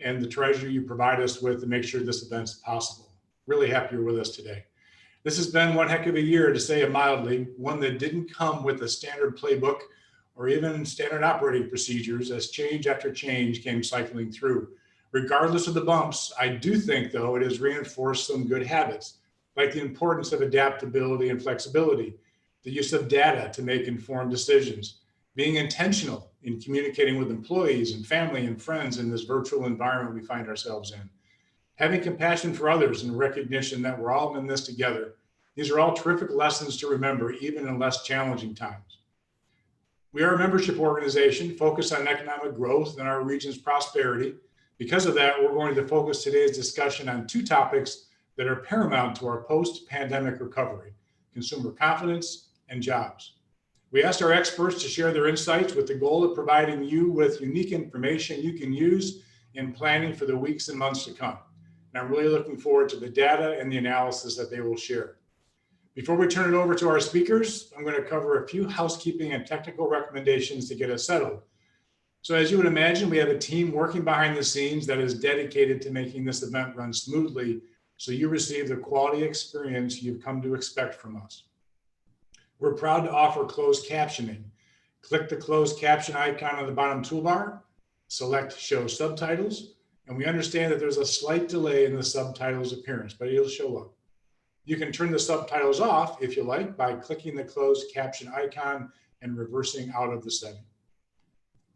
and the treasure you provide us with to make sure this event's possible. Really happy you're with us today. This has been one heck of a year, to say it mildly, one that didn't come with a standard playbook or even standard operating procedures, as change after change came cycling through. Regardless of the bumps, I do think, though, it has reinforced some good habits, like the importance of adaptability and flexibility, the use of data to make informed decisions, being intentional in communicating with employees and family and friends in this virtual environment we find ourselves in, having compassion for others and recognition that we're all in this together. These are all terrific lessons to remember, even in less challenging times. We are a membership organization focused on economic growth and our region's prosperity. Because of that, we're going to focus today's discussion on two topics that are paramount to our post-pandemic recovery: consumer confidence and jobs. We asked our experts to share their insights with the goal of providing you with unique information you can use in planning for the weeks and months to come. And I'm really looking forward to the data and the analysis that they will share. Before we turn it over to our speakers, I'm going to cover a few housekeeping and technical recommendations to get us settled. So as you would imagine, we have a team working behind the scenes that is dedicated to making this event run smoothly, so you receive the quality experience you've come to expect from us. We're proud to offer closed captioning. Click the closed caption icon on the bottom toolbar, select show subtitles, and we understand that there's a slight delay in the subtitles appearance, but it'll show up. You can turn the subtitles off if you like by clicking the closed caption icon and reversing out of the setting.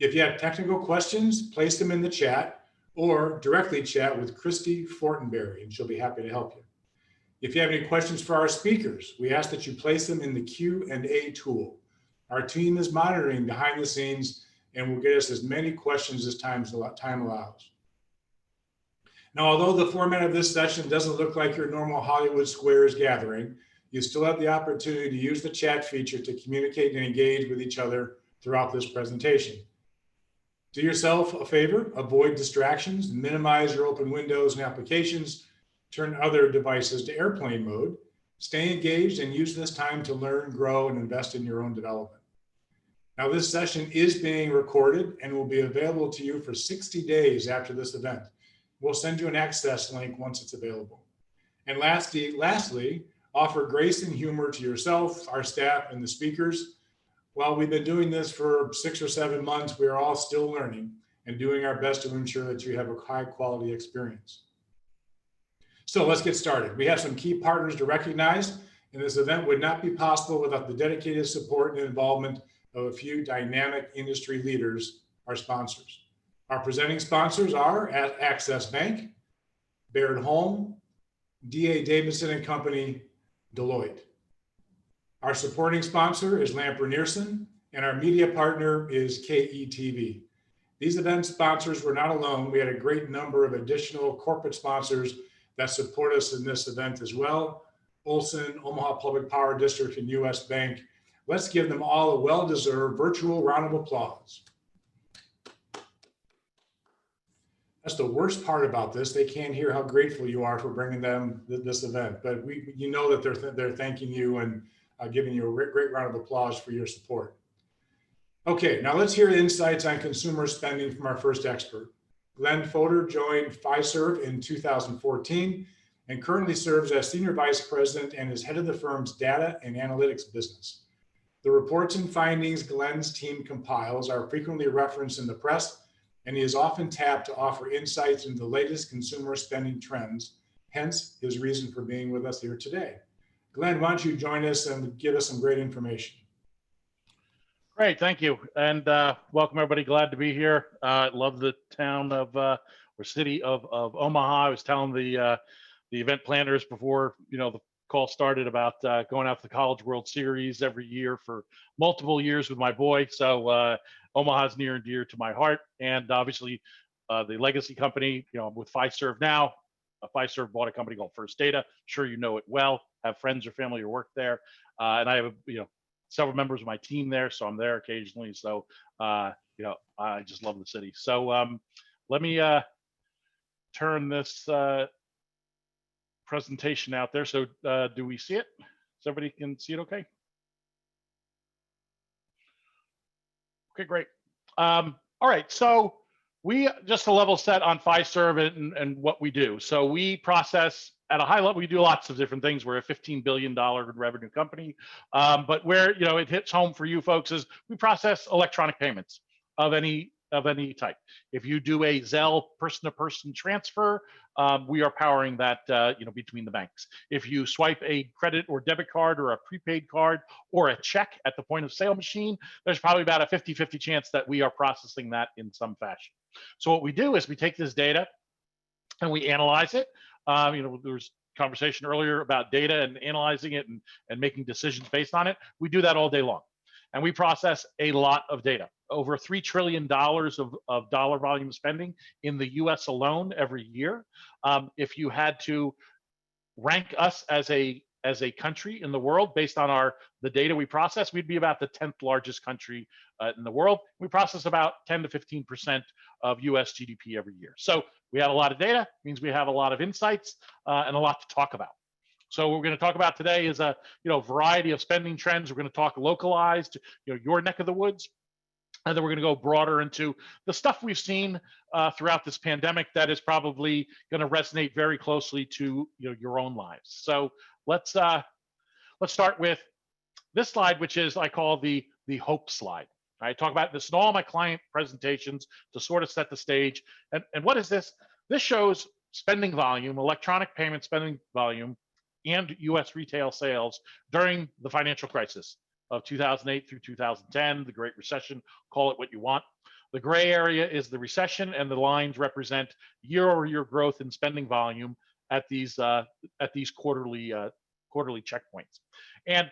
If you have technical questions, place them in the chat or directly chat with Christy Fortenberry, and she'll be happy to help you. If you have any questions for our speakers, we ask that you place them in the Q&A tool. Our team is monitoring behind the scenes and will get us as many questions as time allows. Now, although the format of this session doesn't look like your normal Hollywood Squares gathering, you still have the opportunity to use the chat feature to communicate and engage with each other throughout this presentation. Do yourself a favor, avoid distractions, minimize your open windows and applications, turn other devices to airplane mode, stay engaged, and use this time to learn, grow, and invest in your own development. Now, this session is being recorded and will be available to you for 60 days after this event. We'll send you an access link once it's available. And lastly, offer grace and humor to yourself, our staff, and the speakers. While we've been doing this for 6 or 7 months, we are all still learning and doing our best to ensure that you have a high quality experience. So let's get started. We have some key partners to recognize, and this event would not be possible without the dedicated support and involvement of a few dynamic industry leaders, our sponsors. Our presenting sponsors are Access Bank, Baird Home, D.A. Davidson and Company, Deloitte. Our supporting sponsor is Lamper Nearson, and our media partner is KETV. These event sponsors were not alone. We had a great number of additional corporate sponsors that support us in this event as well: Olson, Omaha Public Power District, and U.S. Bank. Let's give them all a well-deserved virtual round of applause. That's the worst part about this. They can't hear how grateful you are for bringing them this event, but you know that they're thanking you and giving you a great round of applause for your support. Okay, now let's hear insights on consumer spending from our first expert. Glenn Fodor joined Fiserv in 2014 and currently serves as Senior Vice President and is head of the firm's data and analytics business. The reports and findings Glenn's team compiles are frequently referenced in the press, and he is often tapped to offer insights into the latest consumer spending trends, hence his reason for being with us here today. Glenn, why don't you join us and give us some great information? Great, thank you. And welcome everybody, glad to be here. Love the town of, or city of Omaha. I was telling the event planners before, the call started about going out to the College World Series every year for multiple years with my boy. So Omaha's near and dear to my heart. And obviously the legacy company, I'm with Fiserv now. Fiserv bought a company called First Data. Sure, you know it well, have friends or family who work there. And I have, several members of my team there, so I'm there occasionally. So, I just love the city. So let me turn this presentation out there. So do we see it? So everybody can see it okay? Okay, great. All right, so We just a level set on Fiserv and what we do. So we process at a high level. We do lots of different things. We're a $15 billion revenue company, but where it hits home for you folks is we process electronic payments of any type. If you do a Zelle person-to-person transfer, we are powering that between the banks. If you swipe a credit or debit card or a prepaid card or a check at the point of sale machine, there's probably about a 50-50 chance that we are processing that in some fashion. So what we do is we take this data and we analyze it. There was conversation earlier about data and analyzing it and making decisions based on it. We do that all day long. And we process a lot of data, over $3 trillion of dollar volume spending in the US alone every year. If you had to rank us as a country in the world based on the data we process, we'd be about the 10th largest country in the world. We process about 10 to 15% of US GDP every year. So we have a lot of data, means we have a lot of insights and a lot to talk about. So what we're going to talk about today is a variety of spending trends. We're going to talk localized, your neck of the woods. And then we're going to go broader into the stuff we've seen throughout this pandemic that is probably going to resonate very closely to your own lives. So let's start with this slide, which is I call the hope slide. I talk about this in all my client presentations to sort of set the stage. And what is this? This shows spending volume, electronic payment spending volume, and U.S. retail sales during the financial crisis of 2008 through 2010, the Great Recession, call it what you want. The gray area is the recession, and the lines represent year-over-year growth in spending volume at these quarterly checkpoints. And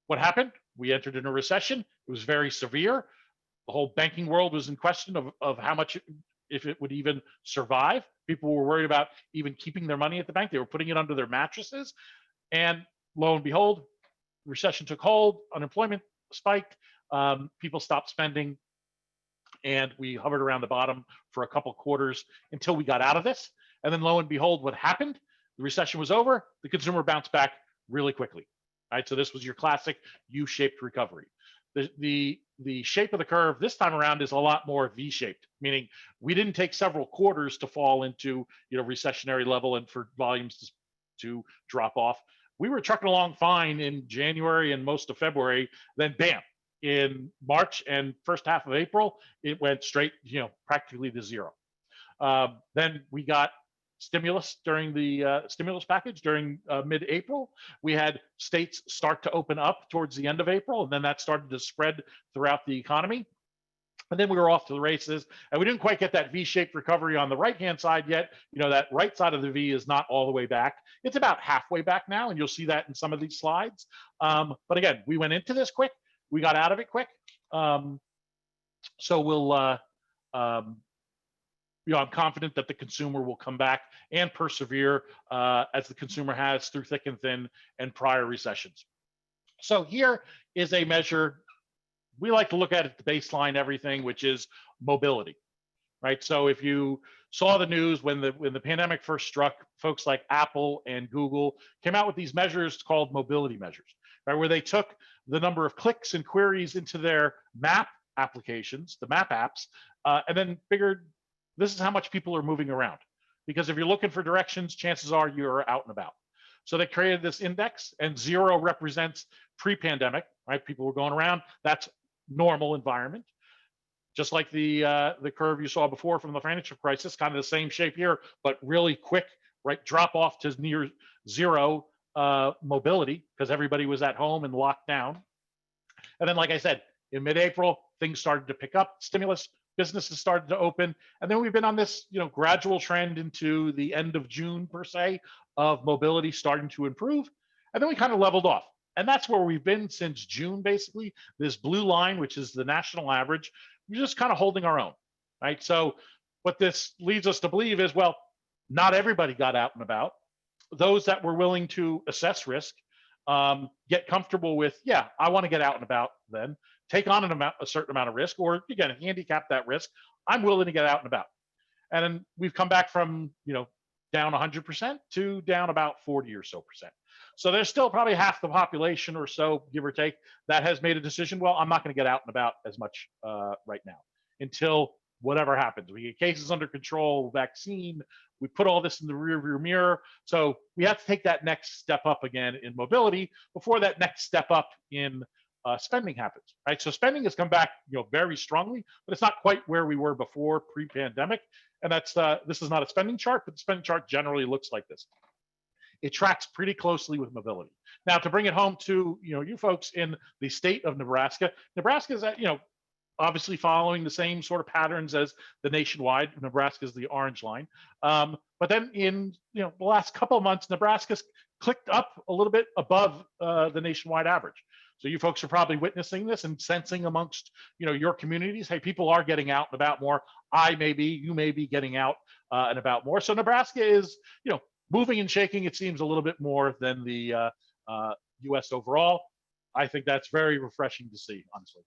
what happened? We entered in a recession. It was very severe. The whole banking world was in question of how much, if it would even survive. People were worried about even keeping their money at the bank. They were putting it under their mattresses. And lo and behold, recession took hold, unemployment spiked, people stopped spending, and we hovered around the bottom for a couple quarters until we got out of this. And then lo and behold, what happened? The recession was over, the consumer bounced back really quickly. Right? So this was your classic U-shaped recovery. The shape of the curve this time around is a lot more V-shaped, meaning we didn't take several quarters to fall into recessionary level and for volumes to drop off. We were trucking along fine in January and most of February. Then bam, in March and first half of April, it went straight, practically to zero. Then we got stimulus during the stimulus package during mid-April. We had states start to open up towards the end of April, and then that started to spread throughout the economy. And then we were off to the races, and we didn't quite get that V-shaped recovery on the right-hand side yet. That right side of the V is not all the way back. It's about halfway back now, and you'll see that in some of these slides. But again, we went into this quick. We got out of it quick. So we'll, I'm confident that the consumer will come back and persevere as the consumer has through thick and thin and prior recessions. So here is a measure. We like to look at it, the baseline everything, which is mobility, right? So if you saw the news when the pandemic first struck, folks like Apple and Google came out with these measures called mobility measures, right? Where they took the number of clicks and queries into their map applications, the map apps, and then figured this is how much people are moving around. Because if you're looking for directions, chances are you're out and about. So they created this index, and 0 represents pre-pandemic, right? People were going around. That's normal environment. Just like the curve you saw before from the financial crisis, kind of the same shape here, but really quick, right? Drop off to near 0 mobility because everybody was at home and locked down. And then, like I said, in mid-April, things started to pick up, stimulus, businesses started to open. And then we've been on this, gradual trend into the end of June per se of mobility starting to improve. And then we kind of leveled off. And that's where we've been since June, basically. This blue line, which is the national average, we're just kind of holding our own, right? So what this leads us to believe is, well, not everybody got out and about. Those that were willing to assess risk, get comfortable with, yeah, I want to get out and about then, take on a certain amount of risk, or again, handicap that risk. I'm willing to get out and about. And then we've come back from, down 100% to down about 40 or so percent. So there's still probably half the population or so, give or take, that has made a decision, well, I'm not going to get out and about as much right now until whatever happens. We get cases under control, vaccine, we put all this in the rearview mirror. So we have to take that next step up again in mobility before that next step up in spending happens, right? So spending has come back, very strongly, but it's not quite where we were before pre-pandemic. And that's this is not a spending chart, but the spending chart generally looks like this. It tracks pretty closely with mobility. Now, to bring it home to you folks in the state of Nebraska, Nebraska is obviously following the same sort of patterns as the nationwide. Nebraska is the orange line, but then in the last couple of months, Nebraska's clicked up a little bit above the nationwide average. So you folks are probably witnessing this and sensing amongst your communities, hey, people are getting out and about more. You may be getting out and about more. So Nebraska is moving and shaking, it seems, a little bit more than the U.S. overall. I think that's very refreshing to see, honestly.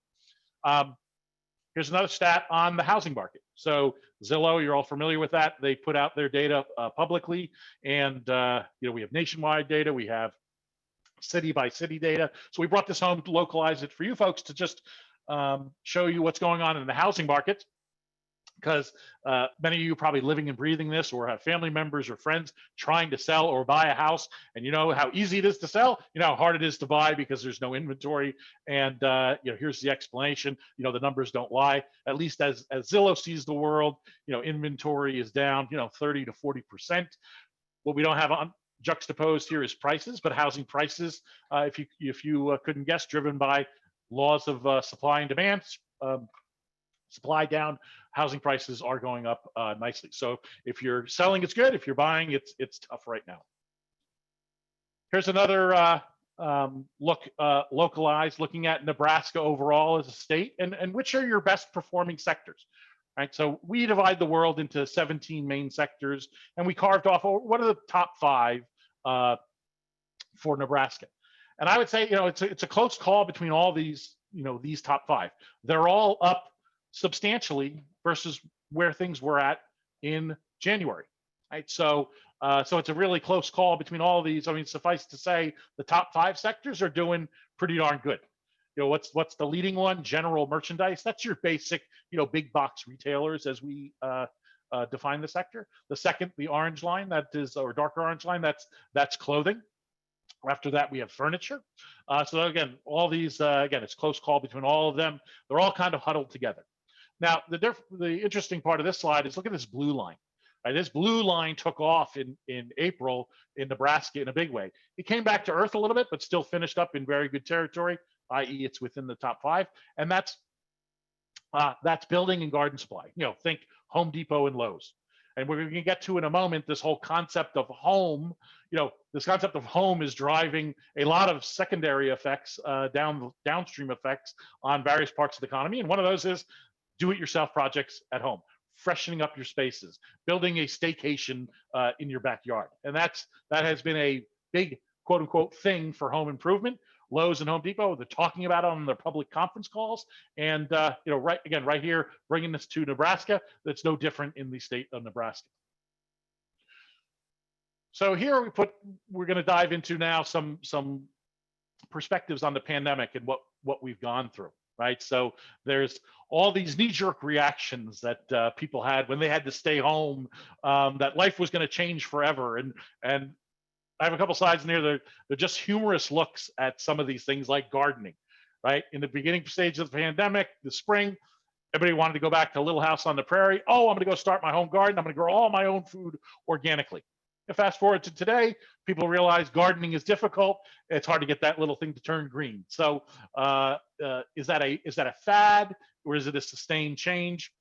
Here's another stat on the housing market. So Zillow, you're all familiar with that. They put out their data publicly, and we have nationwide data. We have city by city data. So we brought this home to localize it for you folks to just show you what's going on in the housing market, because many of you are probably living and breathing this, or have family members or friends trying to sell or buy a house, and you know how easy it is to sell, how hard it is to buy because there's no inventory. And here's the explanation. The numbers don't lie. At least as Zillow sees the world, inventory is down 30 to 40%. What we don't have on juxtaposed here is prices, but housing prices, if you couldn't guess, driven by laws of supply and demand. Supply down, housing prices are going up nicely. So if you're selling, it's good. If you're buying, it's tough right now. Here's another localized, looking at Nebraska overall as a state, and which are your best performing sectors, right? So we divide the world into 17 main sectors, and we carved off what are the top 5 for Nebraska. And I would say, it's a close call between all these, these top 5. They're all up substantially versus where things were at in January, right? So it's a really close call between all of these. I mean, suffice to say, the top 5 sectors are doing pretty darn good. What's the leading one? General merchandise. That's your basic, big box retailers as we define the sector. The second, the orange line, that is, or darker orange line, that's clothing. After that, we have furniture. So again, all these, it's close call between all of them. They're all kind of huddled together. Now, the interesting part of this slide is look at this blue line. Right? This blue line took off in April in Nebraska in a big way. It came back to earth a little bit, but still finished up in very good territory, i.e. it's within the top 5. And that's building and garden supply. Think Home Depot and Lowe's. And we're going to get to in a moment this whole concept of home. This concept of home is driving a lot of secondary effects, downstream effects on various parts of the economy. And one of those is do-it-yourself projects at home, freshening up your spaces, building a staycation in your backyard. And that has been a big quote unquote thing for home improvement. Lowe's and Home Depot, they're talking about it on their public conference calls. And right here, bringing this to Nebraska, that's no different in the state of Nebraska. So here we're going to dive into now some perspectives on the pandemic and what we've gone through. Right. So there's all these knee-jerk reactions that people had when they had to stay home, that life was going to change forever. And I have a couple slides in here. They're just humorous looks at some of these things like gardening. Right. In the beginning stage of the pandemic, the spring, everybody wanted to go back to Little House on the Prairie. Oh, I'm going to go start my home garden. I'm going to grow all my own food organically. And fast forward to today, people realize gardening is difficult. It's hard to get that little thing to turn green. So is that a fad, or is it a sustained change?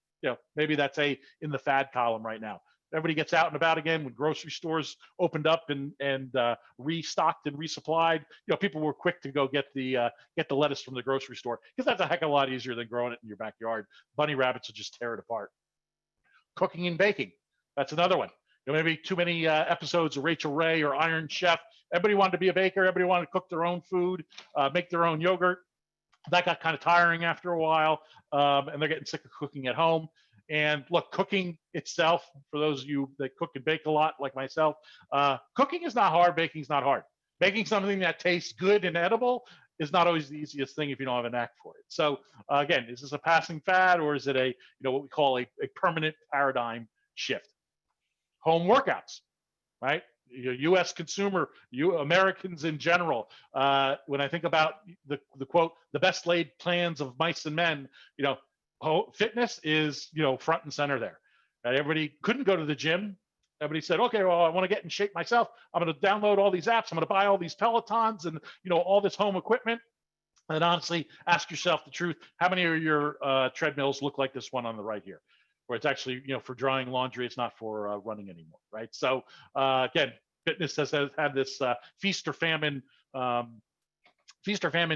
Maybe that's in the fad column right now. Everybody gets out and about again. When grocery stores opened up and restocked and resupplied, people were quick to go get the lettuce from the grocery store, because that's a heck of a lot easier than growing it in your backyard. Bunny rabbits will just tear it apart. Cooking and baking, that's another one. Maybe too many episodes of Rachel Ray or Iron Chef. Everybody wanted to be a baker. Everybody wanted to cook their own food, make their own yogurt. That got kind of tiring after a while, and they're getting sick of cooking at home. And look, cooking itself, for those of you that cook and bake a lot like myself, cooking is not hard, baking is not hard. Making something that tastes good and edible is not always the easiest thing if you don't have a knack for it. So again, is this a passing fad, or is it a, what we call a permanent paradigm shift? Home workouts, right? U.S. consumer, you Americans in general. When I think about the quote, the best laid plans of mice and men, fitness is front and center there. Right? Everybody couldn't go to the gym. Everybody said, okay, well, I want to get in shape myself. I'm going to download all these apps. I'm going to buy all these Pelotons and all this home equipment. And honestly, ask yourself the truth: how many of your treadmills look like this one on the right here, where it's actually for drying laundry? It's not for running anymore, right? So again, fitness has had this feast or famine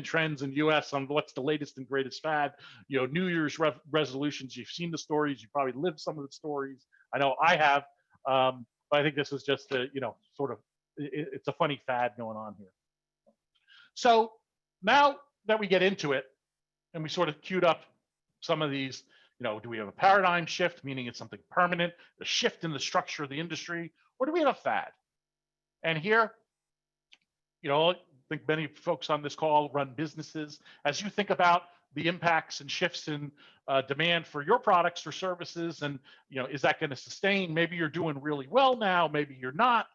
trends in the U.S. on what's the latest and greatest fad. New Year's resolutions. You've seen the stories. You probably lived some of the stories. I know I have. But I think this is just a, sort of, it's a funny fad going on here. So now that we get into it and we sort of queued up some of these, do we have a paradigm shift, meaning it's something permanent, a shift in the structure of the industry, or do we have a fad? And here, I think many folks on this call run businesses. As you think about the impacts and shifts in demand for your products or services, and is that going to sustain? Maybe you're doing really well now, maybe you're not,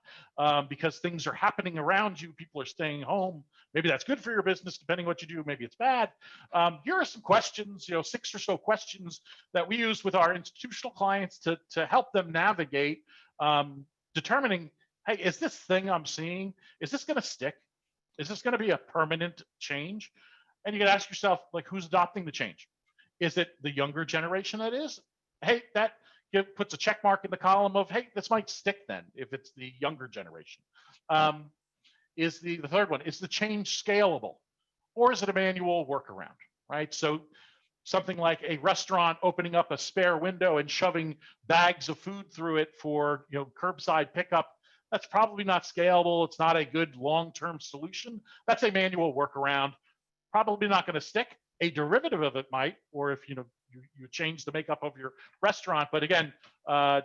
because things are happening around you. People are staying home. Maybe that's good for your business, depending what you do. Maybe it's bad. Here are some questions, 6 or so questions that we use with our institutional clients to help them navigate determining, hey, is this thing I'm seeing, is this going to stick? Is this going to be a permanent change? And you can ask yourself, like, who's adopting the change? Is it the younger generation that is? Hey, that puts a check mark in the column of, hey, this might stick then, if it's the younger generation. Is the third one, is the change scalable? Or is it a manual workaround, right? So something like a restaurant opening up a spare window and shoving bags of food through it for curbside pickup, that's probably not scalable. It's not a good long-term solution. That's a manual workaround. Probably not going to stick. A derivative of it might, or if you change the makeup of your restaurant. But again,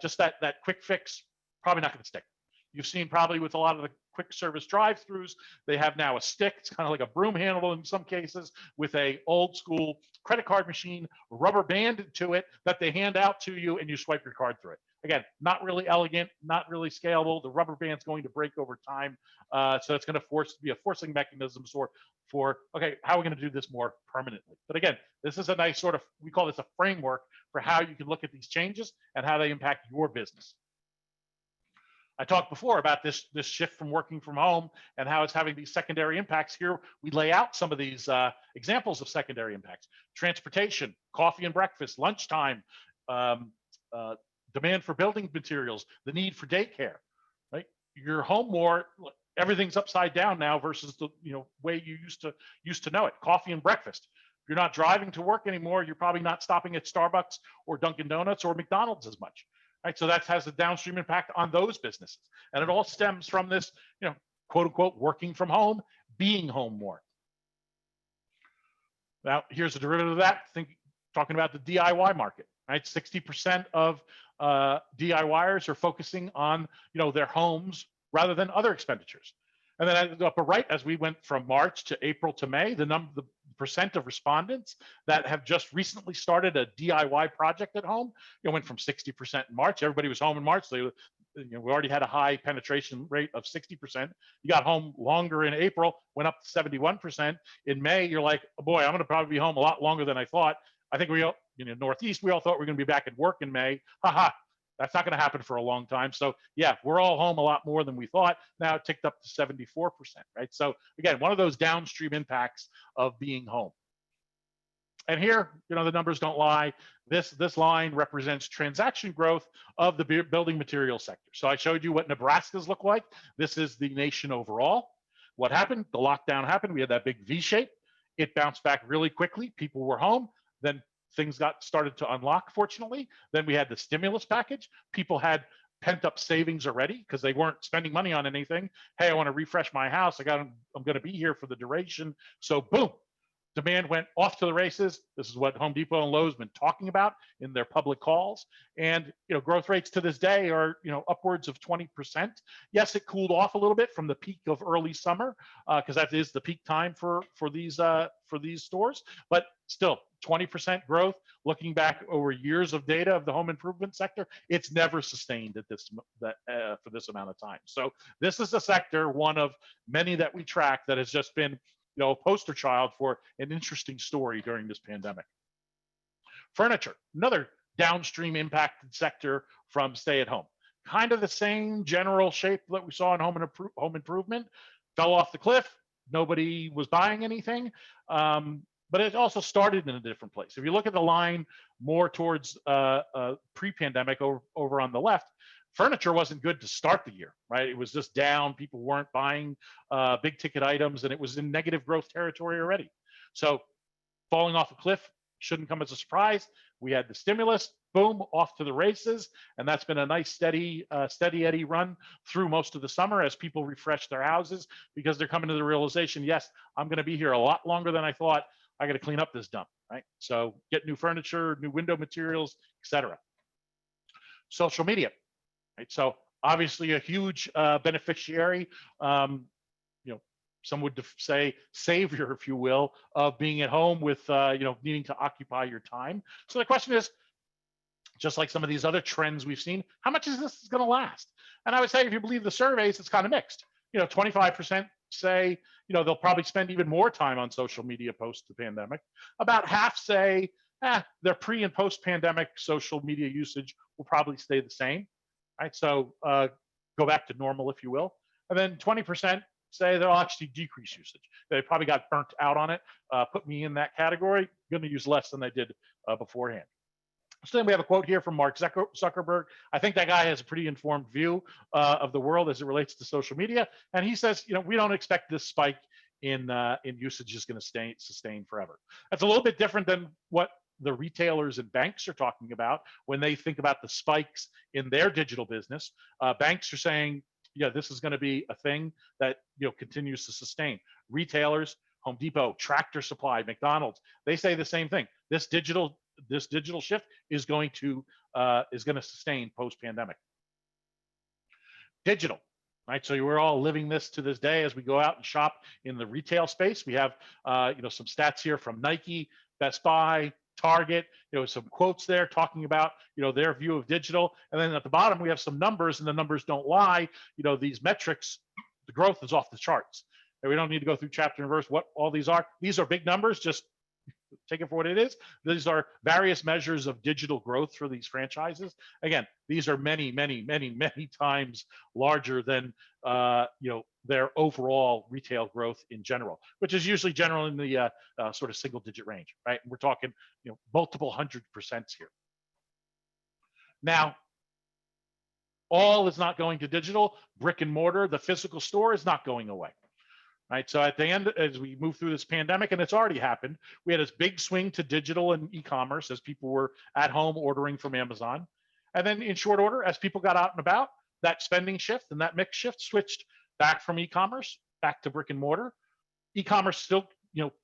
just that quick fix, probably not going to stick. You've seen probably with a lot of the quick service drive-throughs, they have now a stick. It's kind of like a broom handle in some cases, with a old school credit card machine rubber banded to it that they hand out to you, and you swipe your card through it. Again, not really elegant, not really scalable. The rubber band's going to break over time. So it's going to be a forcing mechanism for, okay, how are we going to do this more permanently? But again, this is a nice sort of, we call this a framework for how you can look at these changes and how they impact your business. I talked before about this shift from working from home and how it's having these secondary impacts. Here, we lay out some of these examples of secondary impacts: transportation, coffee and breakfast, lunchtime, demand for building materials, the need for daycare, right? You're home more, everything's upside down now versus the way you used to know it. Coffee and breakfast. If you're not driving to work anymore, you're probably not stopping at Starbucks or Dunkin' Donuts or McDonald's as much. Right? So that has a downstream impact on those businesses. And it all stems from this, quote unquote, working from home, being home more. Now, here's a derivative of that. Talking about the DIY market, right? 60% of DIYers are focusing on, their homes rather than other expenditures. And then at the upper right, as we went from March to April to May, the percent of respondents that have just recently started a DIY project at home, went from 60% in March. Everybody was home in March. We already had a high penetration rate of 60%. You got home longer in April, went up to 71%. In May, you're like, oh boy, I'm going to probably be home a lot longer than I thought. I think we all, Northeast, we all thought we were going to be back at work in May. Haha. That's not going to happen for a long time. So yeah, we're all home a lot more than we thought. Now it ticked up to 74%, right? So again, one of those downstream impacts of being home. And here, the numbers don't lie. This line represents transaction growth of the building material sector. So I showed you what Nebraska's look like. This is the nation overall. What happened? The lockdown happened. We had that big V shape. It bounced back really quickly. People were home. Then things started to unlock, fortunately. Then we had the stimulus package. People had pent-up savings already because they weren't spending money on anything. Hey, I want to refresh my house. I'm going to be here for the duration. So boom, demand went off to the races. This is what Home Depot and Lowe's been talking about in their public calls. And growth rates to this day are upwards of 20%. Yes, it cooled off a little bit from the peak of early summer because that is the peak time for these stores. But still, 20% growth. Looking back over years of data of the home improvement sector, it's never sustained at for this amount of time. So this is a sector, one of many that we track, that has just been a poster child for an interesting story during this pandemic. Furniture, another downstream impacted sector from stay at home. Kind of the same general shape that we saw in home improvement. Fell off the cliff. Nobody was buying anything. But it also started in a different place. If you look at the line more towards pre-pandemic over on the left, furniture wasn't good to start the year, right? It was just down. People weren't buying big ticket items, and it was in negative growth territory already. So falling off a cliff shouldn't come as a surprise. We had the stimulus, boom, off to the races, and that's been a nice steady Eddie run through most of the summer as people refresh their houses because they're coming to the realization, yes, I'm going to be here a lot longer than I thought. I got to clean up this dump, right? So get new furniture, new window materials, etc. Social media, right? So obviously a huge beneficiary. Some would say savior, if you will, of being at home with needing to occupy your time. So the question is, just like some of these other trends we've seen, how much is this going to last? And I would say, if you believe the surveys, it's kind of mixed. 25% say they'll probably spend even more time on social media post the pandemic. About half say their pre and post pandemic social media usage will probably stay the same, right? So go back to normal, if you will. And then 20% say they'll actually decrease usage. They probably got burnt out on it. Put me in that category. Going to use less than they did beforehand. So then we have a quote here from Mark Zuckerberg. I think that guy has a pretty informed view of the world as it relates to social media. And he says, we don't expect this spike in usage is going to sustain forever. That's a little bit different than what the retailers and banks are talking about when they think about the spikes in their digital business. Banks are saying, this is going to be a thing that continues to sustain. Retailers, Home Depot, Tractor Supply, McDonald's, they say the same thing. This digital shift is going to sustain post-pandemic. Digital, right? So we're all living this to this day as we go out and shop in the retail space. We have some stats here from Nike, Best Buy, Target, some quotes there talking about their view of digital. And then at the bottom we have some numbers, and the numbers don't lie. These metrics, the growth is off the charts. And we don't need to go through chapter and verse what all these are. These are big numbers. Just take it for what it is. These are various measures of digital growth for these franchises. Again, these are many, many, many, many times larger than their overall retail growth in general, which is usually general in the sort of single-digit range, right? And we're talking multiple 100% here. Now, all is not going to digital. Brick and mortar, the physical store, is not going away. Right. So at the end, as we move through this pandemic, and it's already happened, we had this big swing to digital and e-commerce as people were at home ordering from Amazon. And then in short order, as people got out and about, that spending shift and that mix shift switched back from e-commerce back to brick and mortar. E-commerce still,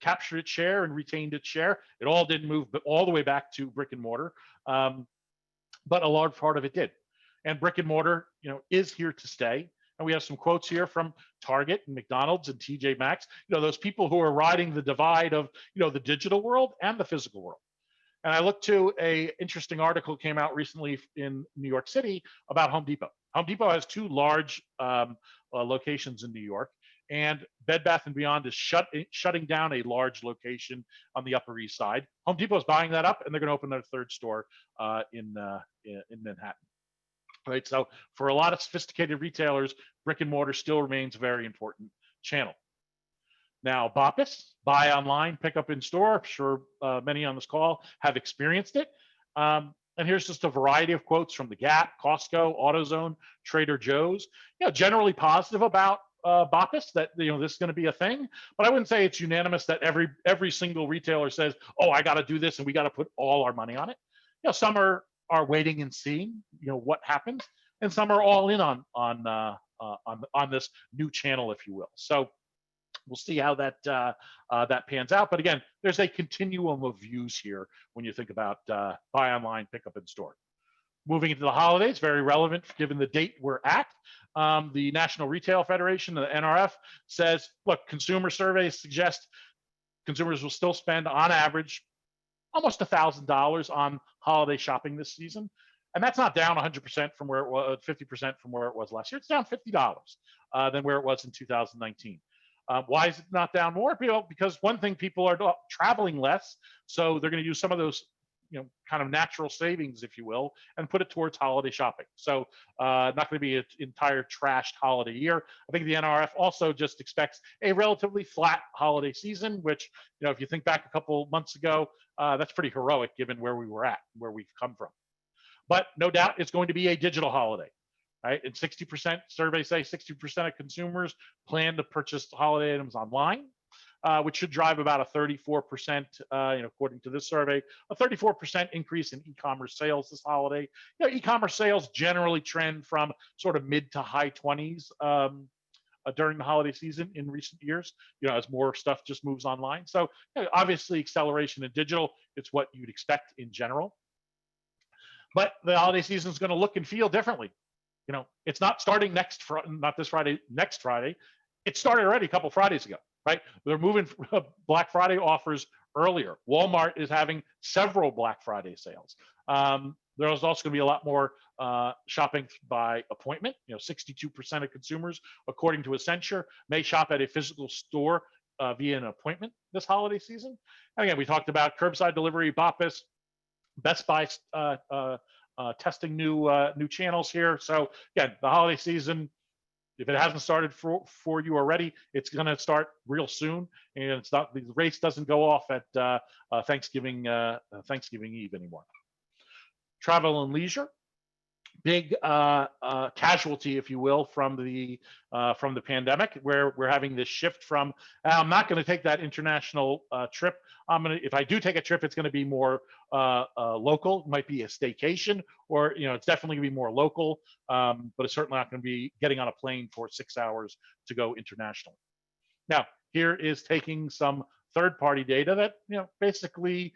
captured its share and retained its share. It all didn't move but all the way back to brick and mortar, but a large part of it did. And brick and mortar, is here to stay. And we have some quotes here from Target and McDonald's and TJ Maxx, those people who are riding the divide of, the digital world and the physical world. And I looked to a interesting article came out recently in New York City about Home Depot. Home Depot has two large locations in New York, and Bed Bath & Beyond is shutting down a large location on the Upper East Side. Home Depot is buying that up, and they're going to open their third store in Manhattan. Right. So for a lot of sophisticated retailers, brick and mortar still remains a very important channel. Now, BOPIS, buy online, pick up in store. I'm sure many on this call have experienced it. And here's just a variety of quotes from the Gap, Costco, AutoZone, Trader Joe's. Generally positive about BOPIS, that this is going to be a thing. But I wouldn't say it's unanimous that every single retailer says, "Oh, I got to do this, and we got to put all our money on it." Some are waiting and seeing what happens, and some are all in on this new channel, if you will. So We'll see how that pans out. But again, there's a continuum of views here when you think about buy online, pick up in store. Moving into the holidays, very relevant given the date we're at. The National Retail Federation, the NRF, says, look, consumer surveys suggest consumers will still spend on average almost $1,000 on holiday shopping this season. And that's not down 100% from where it was, 50% from where it was last year. It's down $50 than where it was in 2019. Why is it not down more? Because one thing, people are traveling less, so they're going to use some of those, kind of natural savings, if you will, and put it towards holiday shopping. So not going to be an entire trashed holiday year. I think the NRF also just expects a relatively flat holiday season, which, if you think back a couple months ago, that's pretty heroic given where we were at, where we've come from. But no doubt it's going to be a digital holiday. Right? And 60%, surveys say 60% of consumers plan to purchase holiday items online, which should drive about a 34%, according to this survey, a 34% increase in e-commerce sales this holiday. E-commerce sales generally trend from sort of mid to high 20s during the holiday season in recent years, as more stuff just moves online. So obviously acceleration in digital, it's what you'd expect in general. But the holiday season is going to look and feel differently. It's not starting not this Friday, next Friday. It started already a couple Fridays ago, right? They're moving Black Friday offers earlier. Walmart is having several Black Friday sales. There's also going to be a lot more shopping by appointment. 62% of consumers, according to Accenture, may shop at a physical store via an appointment this holiday season. And again, we talked about curbside delivery, BOPIS, Best Buy testing new channels here. So again, the holiday season, if it hasn't started for you already, it's going to start real soon, and it's not, the race doesn't go off at Thanksgiving Eve anymore. Travel and leisure, big casualty, if you will, from the pandemic, where we're having this shift from I'm not going to take that international trip. If I do take a trip, it's going to be more local. It might be a staycation, or it's definitely going to be more local. But it's certainly not going to be getting on a plane for 6 hours to go internationally. Now, here is taking some third-party data that basically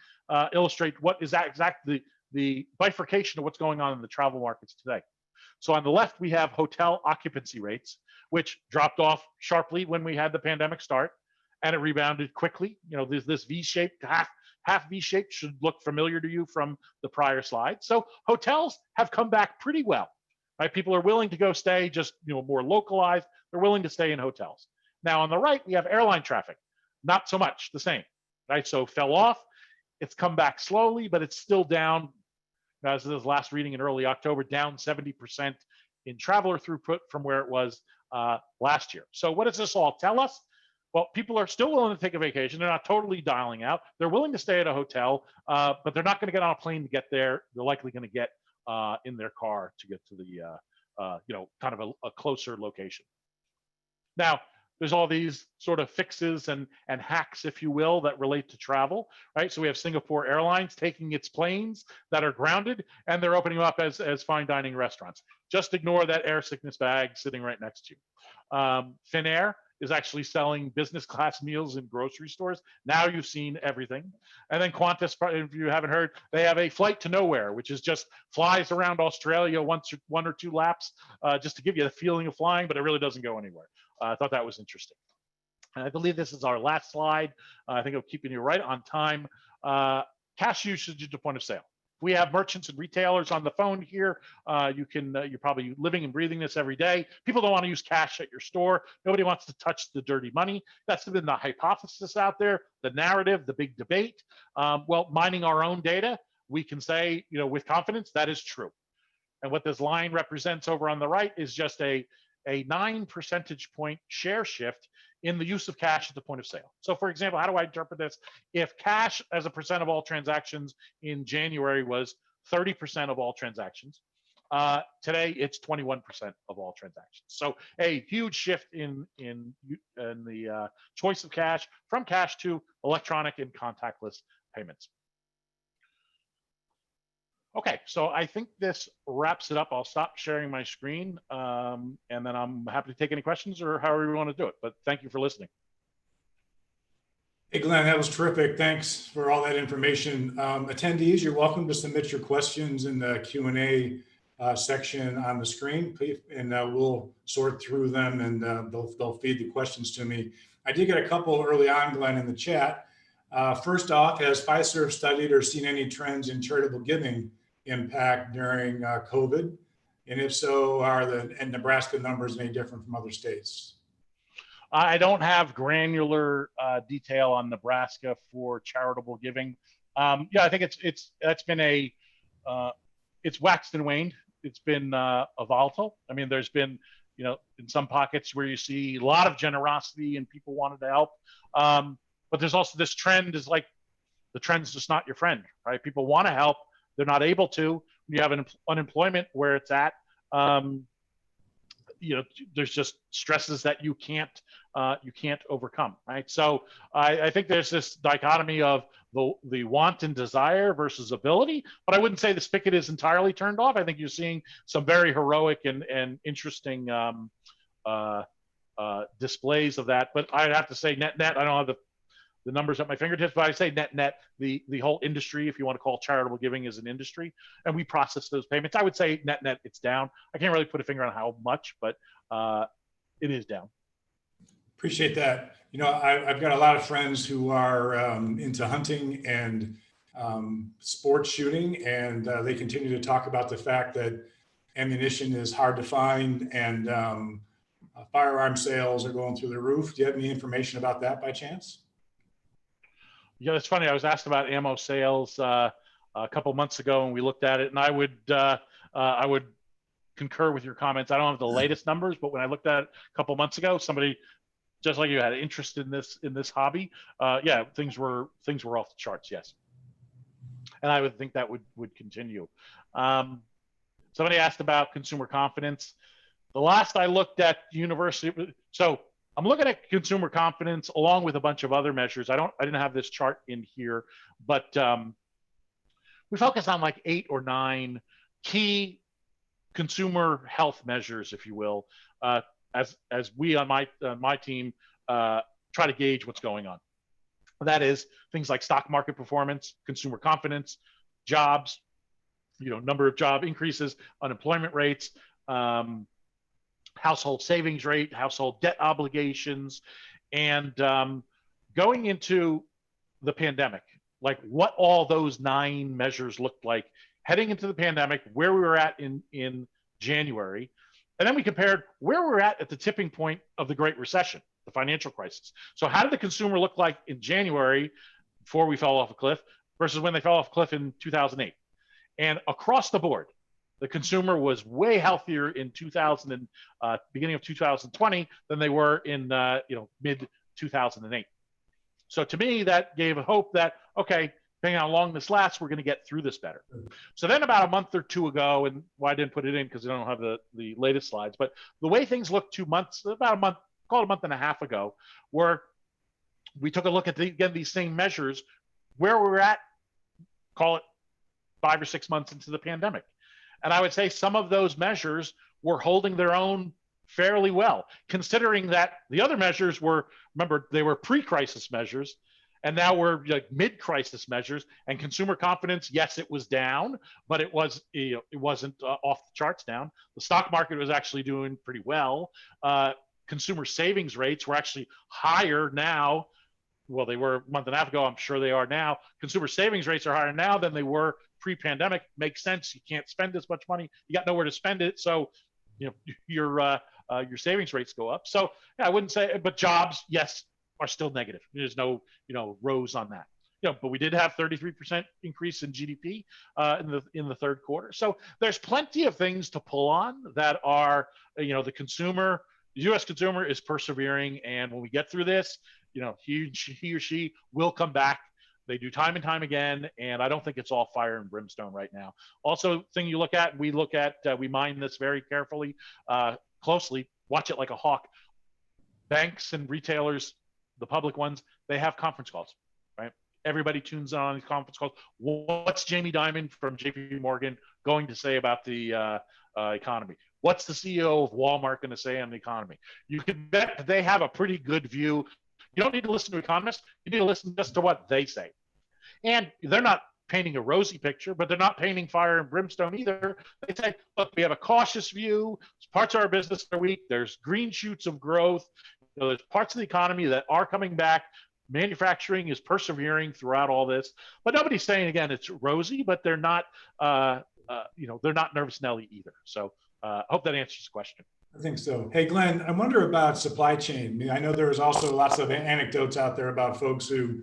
illustrate what is exactly the bifurcation of what's going on in the travel markets today. So on the left, we have hotel occupancy rates, which dropped off sharply when we had the pandemic start, and it rebounded quickly. There's this V-shaped, half V-shaped, should look familiar to you from the prior slide. So hotels have come back pretty well, right? People are willing to go stay, just more localized. They're willing to stay in hotels. Now on the right, we have airline traffic, not so much the same, right? So fell off. It's come back slowly, but it's still down. As of this last reading in early October, down 70% in traveler throughput from where it was last year. So what does this all tell us? Well, people are still willing to take a vacation. They're not totally dialing out. They're willing to stay at a hotel, but they're not going to get on a plane to get there. They're likely going to get in their car to get to the, kind of a closer location. Now, there's all these sort of fixes and hacks, if you will, that relate to travel, right? So we have Singapore Airlines taking its planes that are grounded, and they're opening them up as fine dining restaurants. Just ignore that air sickness bag sitting right next to you. Finnair is actually selling business class meals in grocery stores. Now you've seen everything. And then Qantas, if you haven't heard, they have a flight to nowhere, which is just flies around Australia one or two laps, just to give you the feeling of flying, but it really doesn't go anywhere. I thought that was interesting. And I believe this is our last slide. I think I'm keeping you right on time. Cash usage at the point of sale. We have merchants and retailers on the phone here. You're probably living and breathing this every day. People don't want to use cash at your store. Nobody wants to touch the dirty money. That's been the hypothesis out there, the narrative, the big debate. Well, mining our own data, we can say, with confidence, that is true. And what this line represents over on the right is just a 9 percentage point share shift in the use of cash at the point of sale. So for example, how do I interpret this? If cash as a percent of all transactions in January was 30% of all transactions, today it's 21% of all transactions. So a huge shift in the choice of cash, from cash to electronic and contactless payments. Okay, so I think this wraps it up. I'll stop sharing my screen, and then I'm happy to take any questions or however you want to do it. But thank you for listening. Hey, Glenn, that was terrific. Thanks for all that information. Attendees, you're welcome to submit your questions in the Q&A section on the screen, please, and we'll sort through them, and they'll feed the questions to me. I did get a couple early on, Glenn, in the chat. First off, has Fiserv studied or seen any trends in charitable giving impact during COVID? And if so, are the Nebraska numbers any different from other states? I don't have granular detail on Nebraska for charitable giving. Yeah, I think that's been it's waxed and waned. It's been a volatile. I mean, there's been, in some pockets where you see a lot of generosity and people wanted to help. But there's also this trend is like the trend's just not your friend, right? People want to help. They're not able to. You have an unemployment where it's at. There's just stresses that you can't overcome, right? So I think there's this dichotomy of the want and desire versus ability, but I wouldn't say the spigot is entirely turned off. I think you're seeing some very heroic and interesting displays of that. But I'd have to say net, I don't have the numbers at my fingertips, but I say net, the whole industry, if you want to call charitable giving as an industry, and we process those payments, I would say net, it's down. I can't really put a finger on how much, but it is down. Appreciate that. I've got a lot of friends who are into hunting and sports shooting, and they continue to talk about the fact that ammunition is hard to find, and firearm sales are going through the roof. Do you have any information about that by chance? Yeah, it's funny. I was asked about ammo sales a couple months ago, and we looked at it. And I would concur with your comments. I don't have the latest numbers, but when I looked at it a couple months ago, somebody just like you had an interest in this hobby. Yeah, things were off the charts. Yes, and I would think that would continue. Somebody asked about consumer confidence. The last I looked at university, so I'm looking at consumer confidence along with a bunch of other measures. I didn't have this chart in here, but we focus on like 8 or 9 key consumer health measures, if you will, as we on my team try to gauge what's going on. That is things like stock market performance, consumer confidence, jobs, number of job increases, unemployment rates, household savings rate, household debt obligations, and going into the pandemic, like what all those 9 measures looked like heading into the pandemic, where we were at in January, and then we compared where we were at the tipping point of the Great Recession, the financial crisis. So how did the consumer look like in January before we fell off a cliff versus when they fell off a cliff in 2008? And across the board, the consumer was way healthier in beginning of 2020 than they were in mid 2008. So to me, that gave hope that, okay, depending on how long this lasts, we're going to get through this better. So then about a month or 2 ago, and I didn't put it in because I don't have the latest slides, but the way things looked 2 months, about a month, call it a month and a half ago, where we took a look at again these same measures, where we're at, call it 5 or 6 months into the pandemic. And I would say some of those measures were holding their own fairly well, considering that the other measures were, remember, they were pre-crisis measures, and now we're like mid-crisis measures. And consumer confidence, yes, it was down, but it wasn't off the charts down. The stock market was actually doing pretty well. Consumer savings rates were actually higher now. Well, they were a month and a half ago. I'm sure they are now. Consumer savings rates are higher now than they were pre-pandemic. Makes sense. You can't spend as much money. You got nowhere to spend it. So, your savings rates go up. So yeah, I wouldn't say, but jobs, yes, are still negative. There's no, rose on that. But we did have 33% increase in GDP in the third quarter. So there's plenty of things to pull on that are, the U.S. consumer is persevering, and when we get through this, he or she will come back. They do time and time again, and I don't think it's all fire and brimstone right now. Also, thing you look at, we mine this very carefully, closely, watch it like a hawk. Banks and retailers, the public ones, they have conference calls, right? Everybody tunes on these conference calls. What's Jamie Dimon from JP Morgan going to say about the economy? What's the CEO of Walmart going to say on the economy? You can bet they have a pretty good view. You don't need to listen to economists. You need to listen just to what they say. And they're not painting a rosy picture, but they're not painting fire and brimstone either. They say, look, we have a cautious view. Parts of our business are weak. There's green shoots of growth. There's parts of the economy that are coming back. Manufacturing is persevering throughout all this, but nobody's saying again it's rosy. But they're not, they're not nervous Nelly either. So I hope that answers the question. I think so. Hey, Glenn, I wonder about supply chain. I mean, I know there's also lots of anecdotes out there about folks who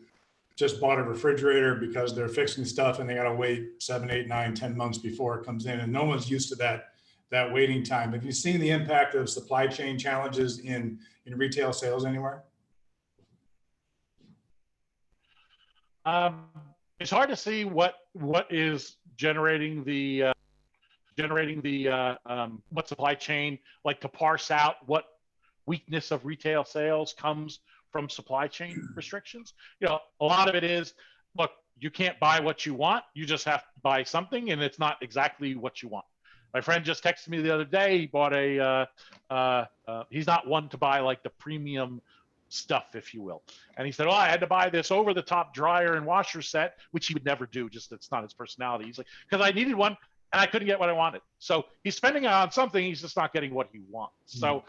just bought a refrigerator because they're fixing stuff and they got to wait 7, 8, 9, 10 months before it comes in, and no one's used to that waiting time. Have you seen the impact of supply chain challenges in retail sales anywhere? It's hard to see what is generating the what supply chain, like to parse out what weakness of retail sales comes from supply chain restrictions. A lot of it is, look, you can't buy what you want. You just have to buy something, and it's not exactly what you want. My friend just texted me the other day. He bought he's not one to buy like the premium stuff, if you will. And he said, I had to buy this over-the-top dryer and washer set, which he would never do. Just it's not his personality. He's like, because I needed one and I couldn't get what I wanted. So he's spending on something. He's just not getting what he wants. So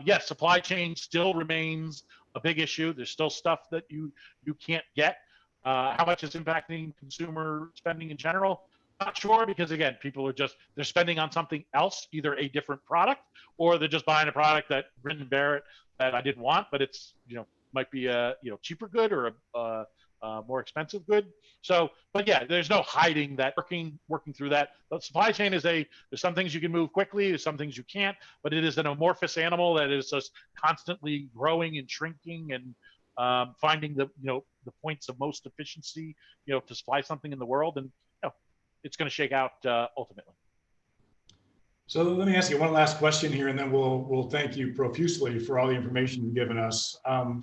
yes, supply chain still remains a big issue. There's still stuff that you can't get. How much is impacting consumer spending in general? Not sure, because again, people are they're spending on something else, either a different product, or they're just buying a product that grin and bear it that I didn't want, but it's, might be a, cheaper good or a more expensive good. So, but yeah, there's no hiding that. Working through that. The supply chain there's some things you can move quickly, there's some things you can't, but it is an amorphous animal that is just constantly growing and shrinking and finding the points of most efficiency, to supply something in the world, and it's going to shake out ultimately. So let me ask you one last question here, and then we'll thank you profusely for all the information you've given us.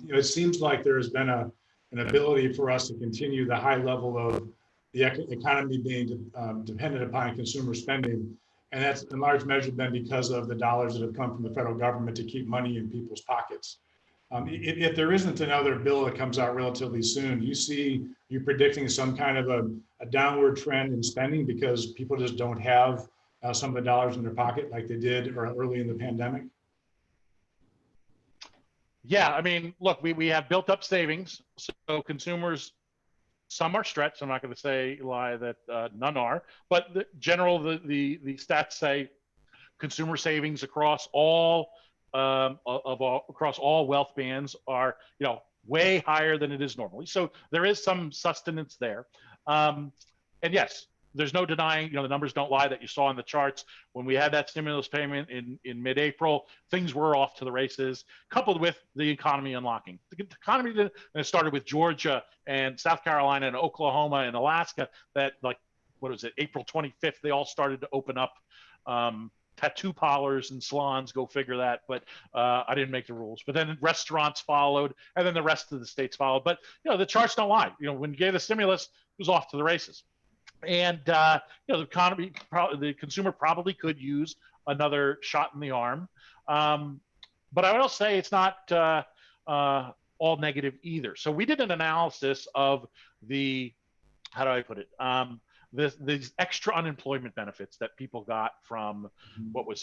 It seems like there has been an ability for us to continue the high level of the economy being dependent upon consumer spending, and that's in large measure been because of the dollars that have come from the federal government to keep money in people's pockets. If there isn't another bill that comes out relatively soon, you predicting some kind of a downward trend in spending because people just don't have some of the dollars in their pocket like they did early in the pandemic? Yeah, I mean, look, we have built up savings, so consumers, some are stretched. I'm not going to lie that none are, but the stats say consumer savings across all across all wealth bands are way higher than it is normally. So there is some sustenance there, and yes, there's no denying, the numbers don't lie that you saw in the charts. When we had that stimulus payment in mid-April, things were off to the races, coupled with the economy unlocking. The economy and it started with Georgia and South Carolina and Oklahoma and Alaska that, like, April 25th, they all started to open up. Tattoo parlors and salons, go figure that. But I didn't make the rules. But then restaurants followed, and then the rest of the states followed. But, the charts don't lie. When you gave the stimulus, it was off to the races. And the economy, the consumer probably could use another shot in the arm. But I will say it's not all negative either. So we did an analysis of these extra unemployment benefits that people got from,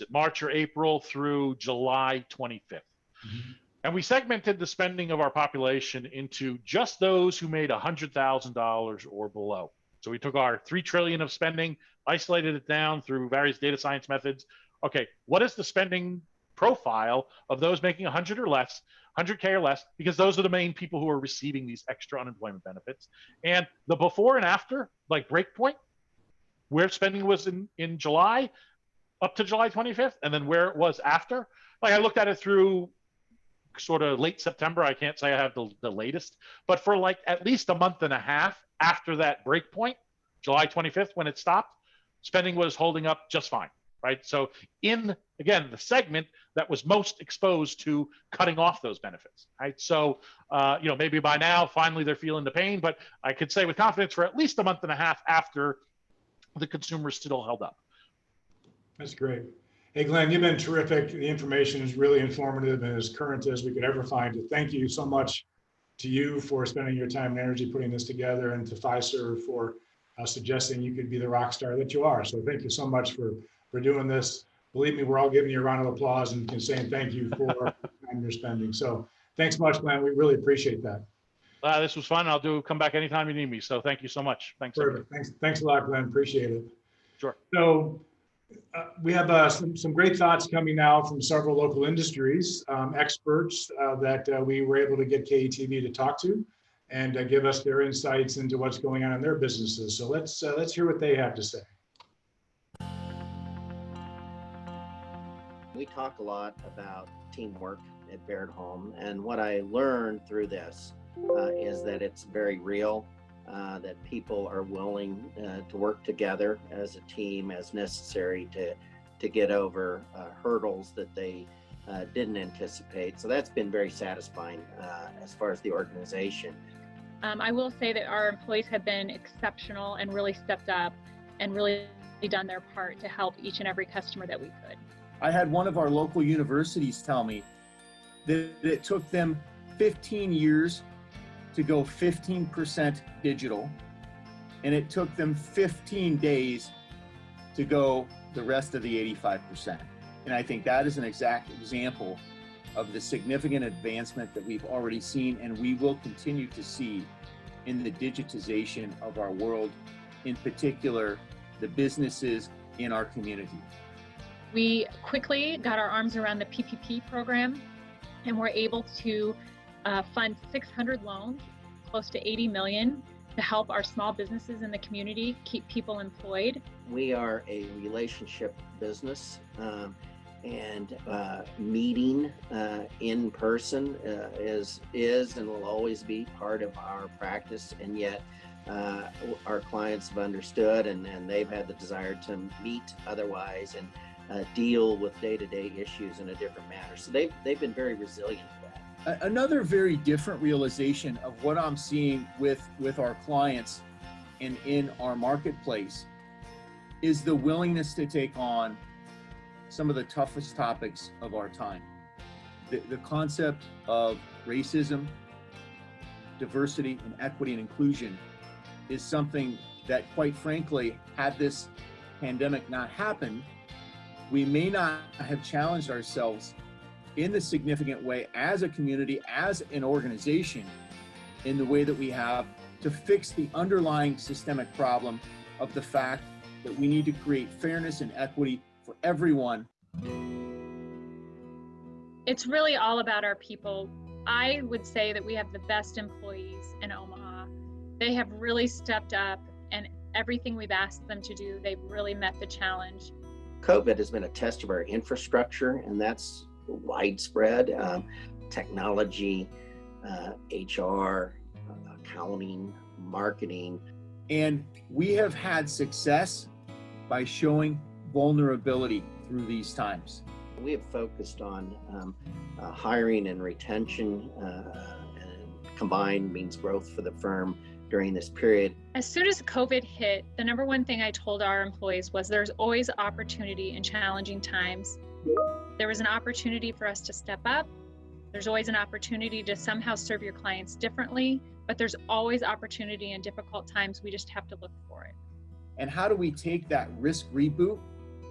March or April through July 25th. Mm-hmm. And we segmented the spending of our population into just those who made $100,000 or below. So we took our $3 trillion of spending, isolated it down through various data science methods. Okay, what is the spending profile of those making 100 or less, 100K or less, because those are the main people who are receiving these extra unemployment benefits. And the before and after, like breakpoint, where spending was in July, up to July 25th, and then where it was after. Like I looked at it through sort of late September. I can't say I have the latest, but for like at least a month and a half after that break point, July 25th, when it stopped, spending was holding up just fine, right? So in, again, the segment that was most exposed to cutting off those benefits, right? So, maybe by now, finally they're feeling the pain, but I could say with confidence for at least a month and a half after, the consumer still held up. That's great. Hey, Glenn, you've been terrific. The information is really informative and as current as we could ever find it. Thank you so much to you for spending your time and energy putting this together, and to Fiserv for suggesting you could be the rock star that you are. So thank you so much for doing this. Believe me, we're all giving you a round of applause and saying thank you for the time you're spending. So thanks much, Glenn. We really appreciate that. This was fun. Come back anytime you need me. So thank you so much. Thanks. Perfect. Thanks a lot, Glenn. Appreciate it. Sure. So we have some great thoughts coming now from several local industries, experts that we were able to get KETV to talk to and give us their insights into what's going on in their businesses. So let's hear what they have to say. We talk a lot about teamwork at Baird Home, and what I learned through this is that it's very real, that people are willing to work together as a team as necessary to get over hurdles that they didn't anticipate. So that's been very satisfying as far as the organization. I will say that our employees have been exceptional and really stepped up and really done their part to help each and every customer that we could. I had one of our local universities tell me that it took them 15 years to go 15% digital, and it took them 15 days to go the rest of the 85%. And I think that is an exact example of the significant advancement that we've already seen and we will continue to see in the digitization of our world, in particular, the businesses in our community. We quickly got our arms around the PPP program and were able to fund 600 loans, close to 80 million, to help our small businesses in the community keep people employed. We are a relationship business, and meeting in person is and will always be part of our practice. And yet our clients have understood and they've had the desire to meet otherwise and deal with day-to-day issues in a different manner. So they've been very resilient to that. Another very different realization of what I'm seeing with our clients and in our marketplace is the willingness to take on some of the toughest topics of our time. The concept of racism, diversity, and equity and inclusion is something that, quite frankly, had this pandemic not happened, we may not have challenged ourselves in the significant way as a community, as an organization, in the way that we have to fix the underlying systemic problem of the fact that we need to create fairness and equity for everyone. It's really all about our people. I would say that we have the best employees in Omaha. They have really stepped up, and everything we've asked them to do, they've really met the challenge. COVID has been a test of our infrastructure, and that's widespread. Technology, HR, accounting, marketing. And we have had success by showing vulnerability through these times. We have focused on hiring and retention, and combined means growth for the firm during this period. As soon as COVID hit, the number one thing I told our employees was there's always opportunity in challenging times. There was an opportunity for us to step up. There's always an opportunity to somehow serve your clients differently, but there's always opportunity in difficult times. We just have to look for it. And how do we take that risk reboot,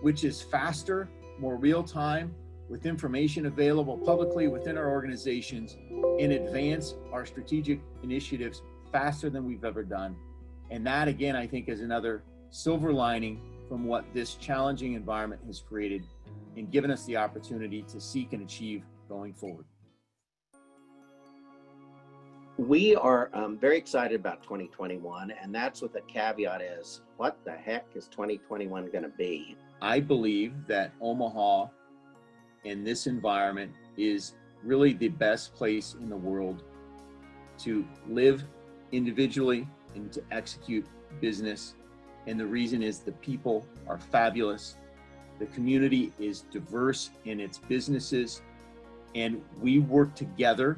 which is faster, more real time, with information available publicly within our organizations, and advance our strategic initiatives faster than we've ever done? And that, again, I think is another silver lining from what this challenging environment has created and given us the opportunity to seek and achieve going forward. We are very excited about 2021, and that's with the caveat is, what the heck is 2021 going to be? I believe that Omaha in this environment is really the best place in the world to live individually and to execute business. And the reason is the people are fabulous. The community is diverse in its businesses, and we work together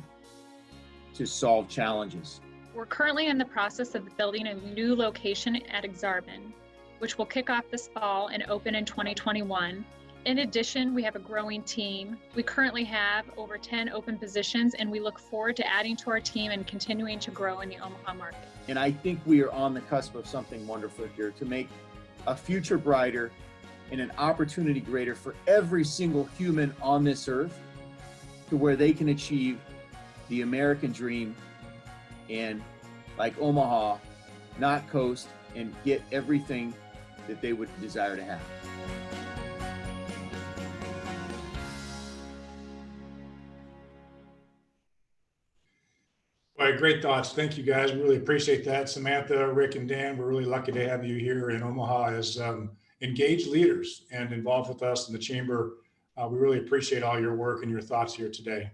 to solve challenges. We're currently in the process of building a new location at Exarban, which will kick off this fall and open in 2021. In addition, we have a growing team. We currently have over 10 open positions, and we look forward to adding to our team and continuing to grow in the Omaha market. And I think we are on the cusp of something wonderful here to make a future brighter and an opportunity greater for every single human on this earth, to where they can achieve the American dream and, like Omaha, not coast and get everything that they would desire to have. All right, great thoughts. Thank you, guys. We really appreciate that. Samantha, Rick, and Dan, we're really lucky to have you here in Omaha as engaged leaders and involved with us in the chamber. We really appreciate all your work and your thoughts here today.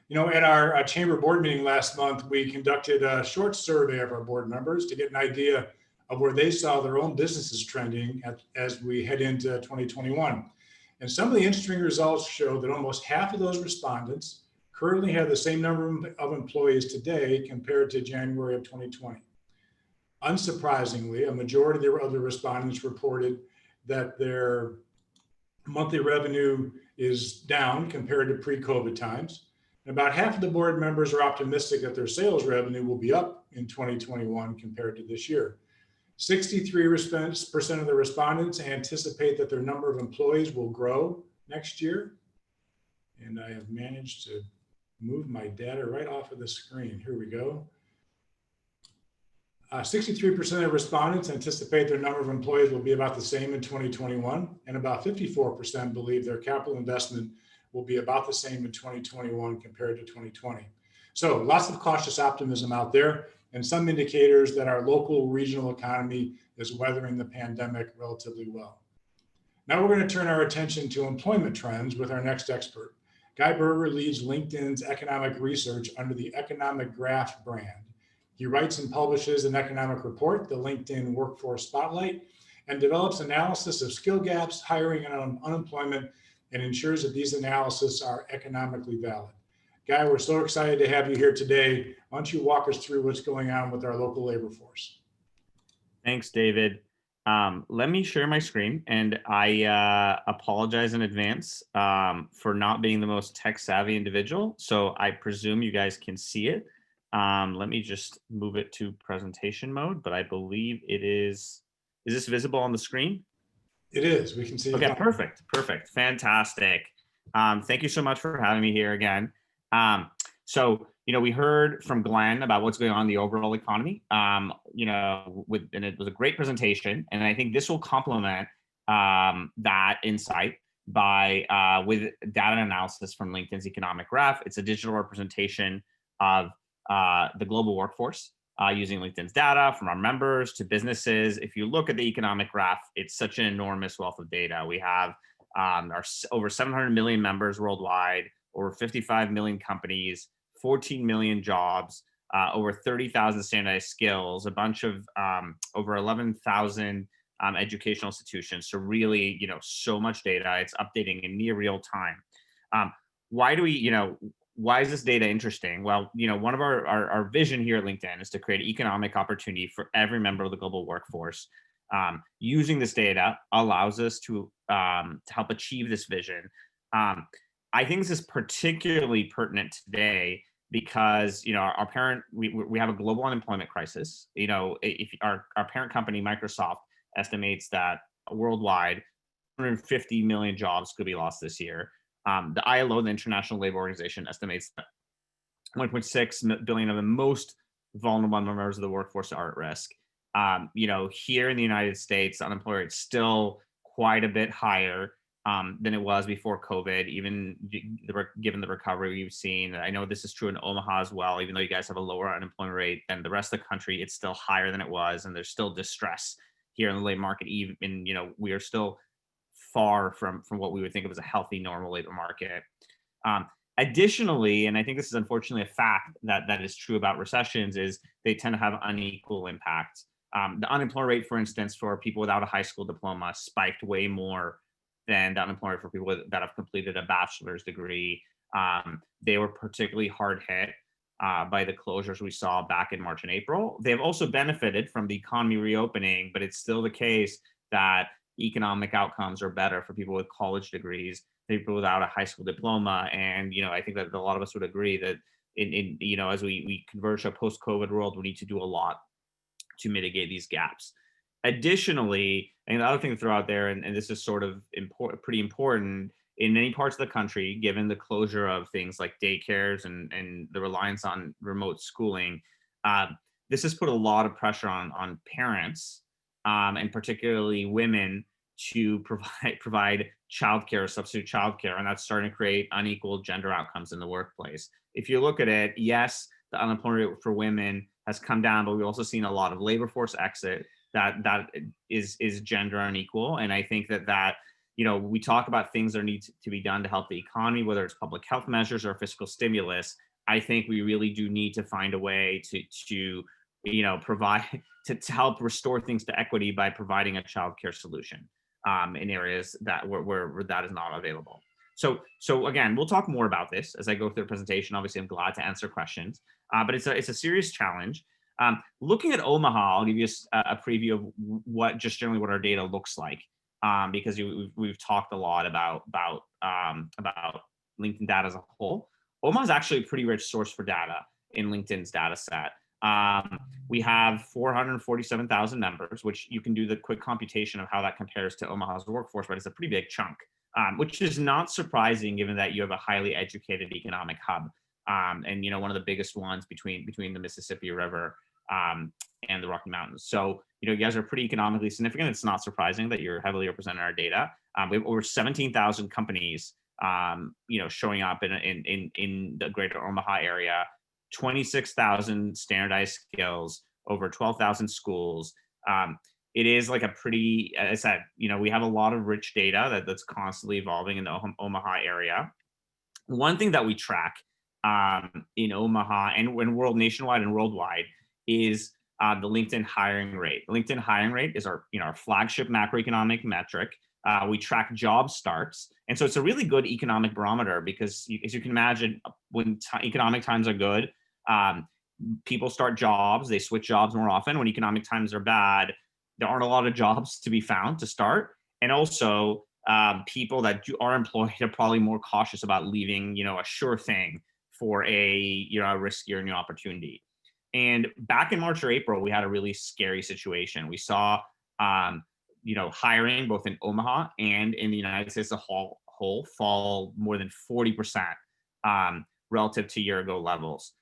You know, at our chamber board meeting last month, we conducted a short survey of our board members to get an idea of where they saw their own businesses trending as we head into 2021. And some of the interesting results show that almost half of those respondents currently have the same number of employees today compared to January of 2020. Unsurprisingly, a majority of the respondents reported that their monthly revenue is down compared to pre-COVID times. And about half of the board members are optimistic that their sales revenue will be up in 2021 compared to this year. 63% of the respondents anticipate that their number of employees will grow next year. And I have managed to move my data right off of the screen. Here we go. 63% of respondents anticipate their number of employees will be about the same in 2021, and about 54% believe their capital investment will be about the same in 2021 compared to 2020. So lots of cautious optimism out there, and some indicators that our local regional economy is weathering the pandemic relatively well. Now we're going to turn our attention to employment trends with our next expert. Guy Berger leads LinkedIn's economic research under the Economic Graph brand. He writes and publishes an economic report, the LinkedIn Workforce Spotlight, and develops analysis of skill gaps, hiring, and unemployment, and ensures that these analyses are economically valid. Guy, we're so excited to have you here today. Why don't you walk us through what's going on with our local labor force? Thanks, David. Let me share my screen, and I apologize in advance for not being the most tech savvy individual. So I presume you guys can see it. Let me just move it to presentation mode, but I believe it is this visible on the screen? It is, we can see it. Okay, perfect, fantastic. Thank you so much for having me here again. So, you know, we heard from Glenn about what's going on in the overall economy, you know, and it was a great presentation. And I think this will complement that insight by with data analysis from LinkedIn's Economic Graph. It's a digital representation of the global workforce using LinkedIn's data from our members to businesses. If you look at the Economic Graph, it's such an enormous wealth of data. We have our over 700 million members worldwide, over 55 million companies, 14 million jobs, over 30,000 standardized skills, a bunch of over 11,000 educational institutions. So really, you know, so much data. It's updating in near real time. Why do we, you know, why is this data interesting? Well, you know, one of our vision here at LinkedIn is to create economic opportunity for every member of the global workforce. Using this data allows us to help achieve this vision. I think this is particularly pertinent today because, you know, we have a global unemployment crisis. You know, if our parent company, Microsoft, estimates that worldwide 150 million jobs could be lost this year. The ILO, the International Labor Organization, estimates that 1.6 billion of the most vulnerable members of the workforce are at risk. You know, here in the United States, the unemployment rate is still quite a bit higher than it was before COVID, even given the recovery we've seen. I know this is true in Omaha as well. Even though you guys have a lower unemployment rate than the rest of the country, it's still higher than it was, and there's still distress here in the labor market. Even, you know, we are still far from what we would think of as a healthy, normal labor market. Additionally, and I think this is unfortunately a fact that is true about recessions, is they tend to have unequal impact. The unemployment rate, for instance, for people without a high school diploma spiked way more than the unemployment for people that have completed a bachelor's degree. They were particularly hard hit by the closures we saw back in March and April. They've also benefited from the economy reopening, but it's still the case that economic outcomes are better for people with college degrees, people without a high school diploma. And, I think that a lot of us would agree that as we converge to a post-COVID world, we need to do a lot to mitigate these gaps. Additionally, and the other thing to throw out there, and this is sort of pretty important, in many parts of the country, given the closure of things like daycares and the reliance on remote schooling, this has put a lot of pressure on parents, and particularly women, to provide childcare, substitute childcare, and that's starting to create unequal gender outcomes in the workplace. If you look at it, yes, the unemployment rate for women has come down, but we've also seen a lot of labor force exit that is gender unequal. And I think that we talk about things that need to be done to help the economy, whether it's public health measures or fiscal stimulus. I think we really do need to find a way to provide to help restore things to equity by providing a childcare solution in areas where that is not available. So again, we'll talk more about this as I go through the presentation. Obviously, I'm glad to answer questions, but it's a serious challenge. Looking at Omaha, I'll give you a preview of what generally what our data looks like, because we've talked a lot about LinkedIn data as a whole. Omaha is actually a pretty rich source for data in LinkedIn's data set. We have 447,000 members, which you can do the quick computation of how that compares to Omaha's workforce, but it's a pretty big chunk, which is not surprising given that you have a highly educated economic hub, and one of the biggest ones between the Mississippi River and the Rocky Mountains. So you guys are pretty economically significant. It's not surprising that you're heavily represented in our data. We have over 17,000 companies showing up in the greater Omaha area, 26,000 standardized skills, over 12,000 schools. It is like a pretty, as I said, we have a lot of rich data that's constantly evolving in the Omaha area. One thing that we track in Omaha and nationwide and worldwide is the LinkedIn hiring rate. The LinkedIn hiring rate is our flagship macroeconomic metric. We track job starts. And so it's a really good economic barometer because as you can imagine, when economic times are good, people start jobs, they switch jobs more often. When economic times are bad, there aren't a lot of jobs to be found to start. And also people that are employed are probably more cautious about leaving, a sure thing for a riskier new opportunity. And back in March or April, we had a really scary situation. We saw hiring both in Omaha and in the United States as a whole fall more than 40% relative to year ago levels.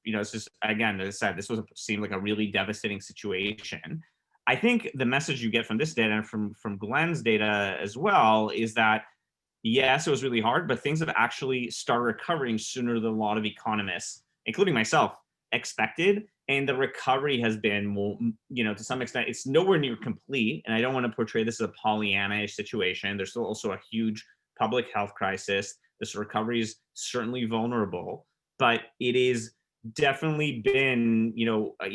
It's just, again, as I said, seemed like a really devastating situation. I think the message you get from this data and from Glenn's data as well is that, yes, it was really hard, but things have actually started recovering sooner than a lot of economists, including myself, expected. And the recovery has been more, to some extent, it's nowhere near complete. And I don't want to portray this as a Pollyanna-ish situation. There's still also a huge public health crisis. This recovery is certainly vulnerable, but it is definitely been,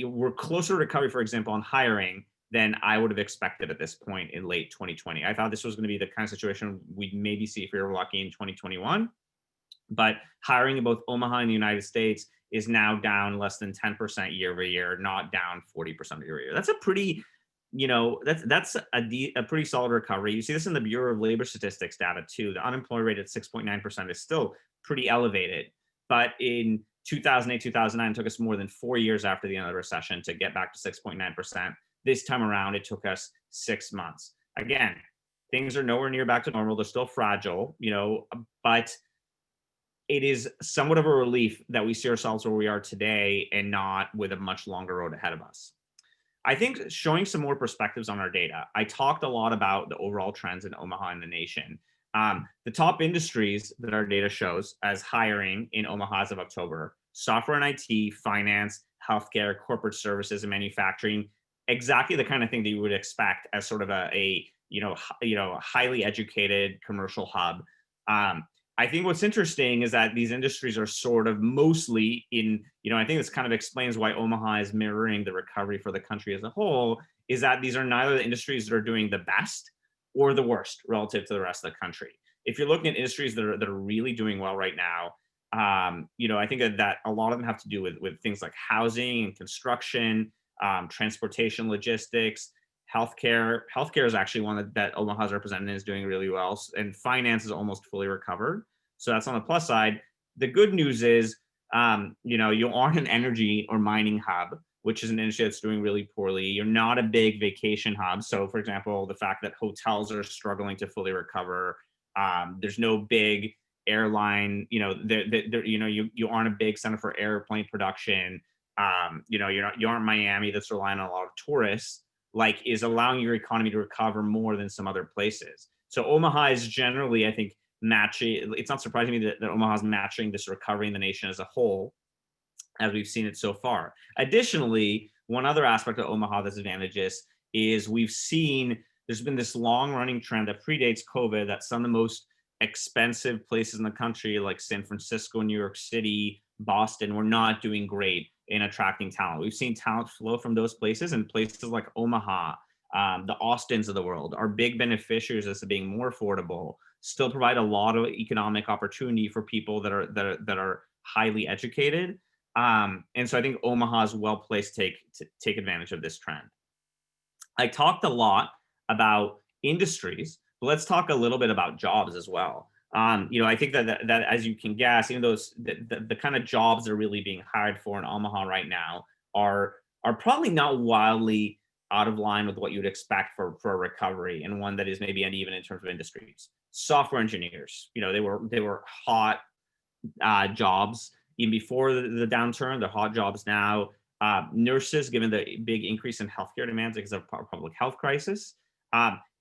we're closer to recovery, for example, on hiring than I would have expected at this point in late 2020. I thought this was going to be the kind of situation we'd maybe see if we were lucky in 2021. But hiring in both Omaha and the United States is now down less than 10% year over year, not down 40% year over year. That's a pretty, that's a pretty solid recovery. You see this in the Bureau of Labor Statistics data too. The unemployment rate at 6.9% is still pretty elevated. But in 2008, 2009, it took us more than 4 years after the end of the recession to get back to 6.9%. This time around, it took us 6 months. Again, things are nowhere near back to normal. They're still fragile, but it is somewhat of a relief that we see ourselves where we are today and not with a much longer road ahead of us. I think showing some more perspectives on our data, I talked a lot about the overall trends in Omaha and the nation. The top industries that our data shows as hiring in Omaha as of October: software and IT, finance, healthcare, corporate services, and manufacturing. Exactly the kind of thing that you would expect as sort of a highly educated commercial hub. I think what's interesting is that these industries are sort of mostly in, I think this kind of explains why Omaha is mirroring the recovery for the country as a whole, is that these are neither the industries that are doing the best or the worst relative to the rest of the country. If you're looking at industries that are really doing well right now, I think that a lot of them have to do with things like housing and construction, transportation, logistics, Healthcare is actually one that Omaha's represented is doing really well, and finance is almost fully recovered. So that's on the plus side. The good news is, you aren't an energy or mining hub, which is an industry that's doing really poorly. You're not a big vacation hub. So, for example, the fact that hotels are struggling to fully recover, there's no big airline, you aren't a big center for airplane production. You aren't Miami that's relying on a lot of tourists, like is allowing your economy to recover more than some other places. So Omaha is generally, I think, matching. It's not surprising me that Omaha is matching this recovery in the nation as a whole, as we've seen it so far. Additionally, one other aspect of Omaha that's advantageous is there's been this long running trend that predates COVID that some of the most expensive places in the country, like San Francisco, New York City, Boston, were not doing great in attracting talent. We've seen talent flow from those places, and places like Omaha, the Austins of the world are big beneficiaries as to being more affordable, still provide a lot of economic opportunity for people that are highly educated. And so I think Omaha is well placed to take advantage of this trend. I talked a lot about industries, but let's talk a little bit about jobs as well. I think that as you can guess, even those the kind of jobs that are really being hired for in Omaha right now are probably not wildly out of line with what you'd expect for a recovery, and one that is maybe uneven in terms of industries. Software engineers, they were hot jobs even before the downturn. They're hot jobs now. Nurses, given the big increase in healthcare demands because of public health crisis.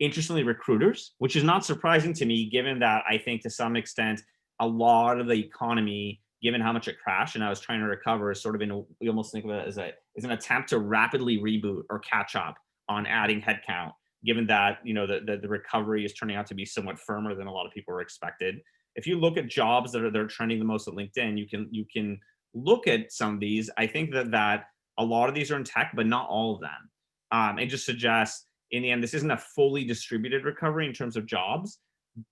Interestingly, recruiters, which is not surprising to me, given that I think to some extent a lot of the economy, given how much it crashed and I was trying to recover, is sort of we almost think of it as an attempt to rapidly reboot or catch up on adding headcount, given that the recovery is turning out to be somewhat firmer than a lot of people were expected. If you look at jobs that are trending the most at LinkedIn, you can look at some of these. I think that a lot of these are in tech, but not all of them. It just suggests, in the end, this isn't a fully distributed recovery in terms of jobs,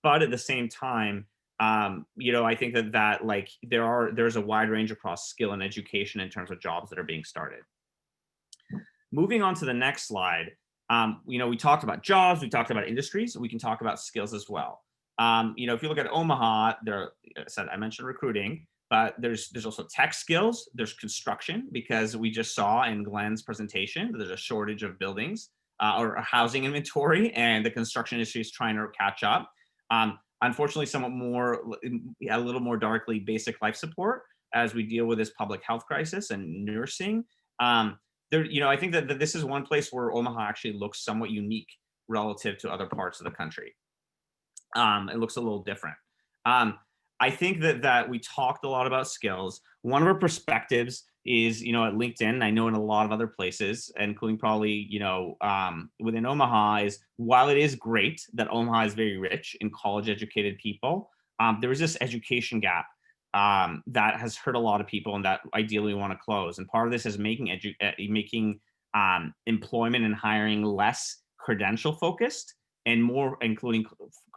but at the same time, I think that like there's a wide range across skill and education in terms of jobs that are being started. Moving on to the next slide, we talked about jobs, we talked about industries, we can talk about skills as well. If you look at Omaha, I mentioned recruiting, but there's also tech skills, there's construction, because we just saw in Glenn's presentation that there's a shortage of buildings or housing inventory, and the construction industry is trying to catch up. Unfortunately, a little more darkly, basic life support as we deal with this public health crisis, and nursing. I think that this is one place where Omaha actually looks somewhat unique relative to other parts of the country. It looks a little different. I think that we talked a lot about skills. One of our perspectives is, at LinkedIn, I know in a lot of other places, including probably, within Omaha, is while it is great that Omaha is very rich in college educated people, there is this education gap that has hurt a lot of people, and that ideally we want to close. And part of this is making employment and hiring less credential focused and more including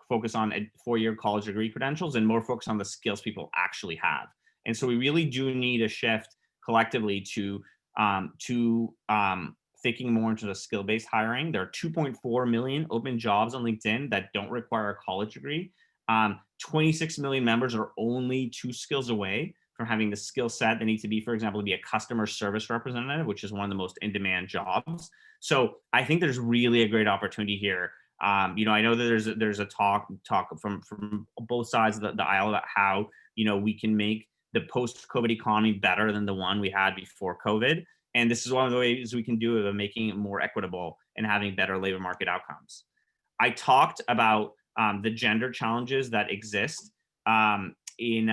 focus on a 4-year college degree credentials and more focus on the skills people actually have. And so we really do need a shift collectively to thinking more into the skill-based hiring. There are 2.4 million open jobs on LinkedIn that don't require a college degree. 26 million members are only 2 skills away from having the skill set they need to be, for example, to be a customer service representative, which is one of the most in-demand jobs. So I think there's really a great opportunity here. I know that there's a talk from both sides of the aisle about how we can make the post-COVID economy better than the one we had before COVID, and this is one of the ways we can do it, of making it more equitable and having better labor market outcomes. I talked about the gender challenges that exist in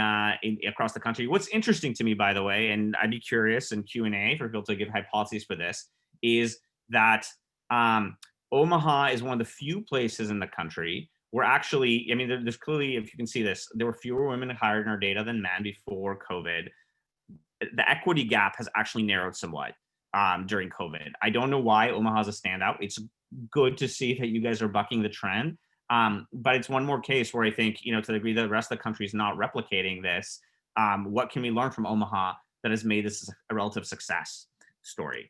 across the country. What's interesting to me, by the way, and I'd be curious in Q&A for people to give hypotheses for this, is that Omaha is one of the few places in the country where actually, there's clearly, if you can see this, there were fewer women hired in our data than men before COVID. The equity gap has actually narrowed somewhat during COVID. I don't know why Omaha is a standout. It's good to see that you guys are bucking the trend. But it's one more case where I think, to the degree that the rest of the country is not replicating this, what can we learn from Omaha that has made this a relative success story?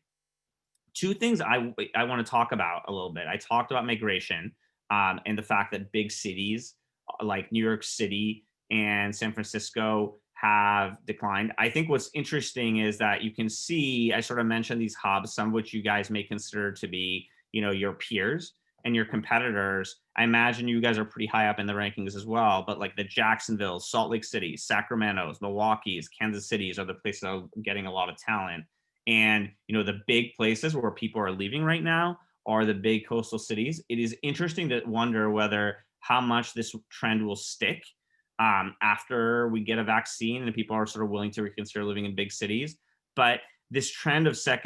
Two things I want to talk about a little bit. I talked about migration and the fact that big cities like New York City and San Francisco have declined. I think what's interesting is that you can see, I sort of mentioned these hubs, some of which you guys may consider to be, your peers and your competitors. I imagine you guys are pretty high up in the rankings as well, but like the Jacksonville, Salt Lake City, Sacramento's, Milwaukee's, Kansas City's are the places that are getting a lot of talent. And, the big places where people are leaving right now are the big coastal cities. It is interesting to wonder how much this trend will stick after we get a vaccine and people are sort of willing to reconsider living in big cities. But this trend of like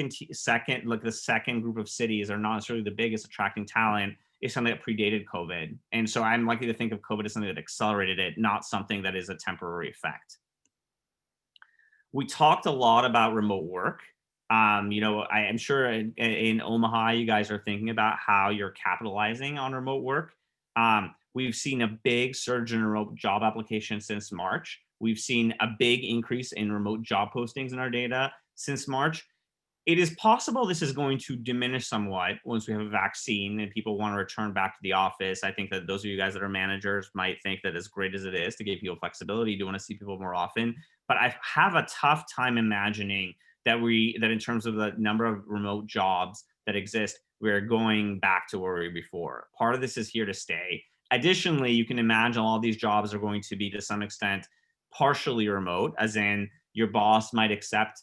the second group of cities are not necessarily the biggest attracting talent is something that predated COVID. And so I'm likely to think of COVID as something that accelerated it, not something that is a temporary effect. We talked a lot about remote work. I am sure in Omaha, you guys are thinking about how you're capitalizing on remote work. We've seen a big surge in remote job applications since March. We've seen a big increase in remote job postings in our data since March. It is possible this is going to diminish somewhat once we have a vaccine and people want to return back to the office. I think that those of you guys that are managers might think that as great as it is to give people flexibility, you do want to see people more often. But I have a tough time imagining that in terms of the number of remote jobs that exist, we're going back to where we were before. Part of this is here to stay. Additionally, you can imagine all these jobs are going to be to some extent partially remote, as in your boss might accept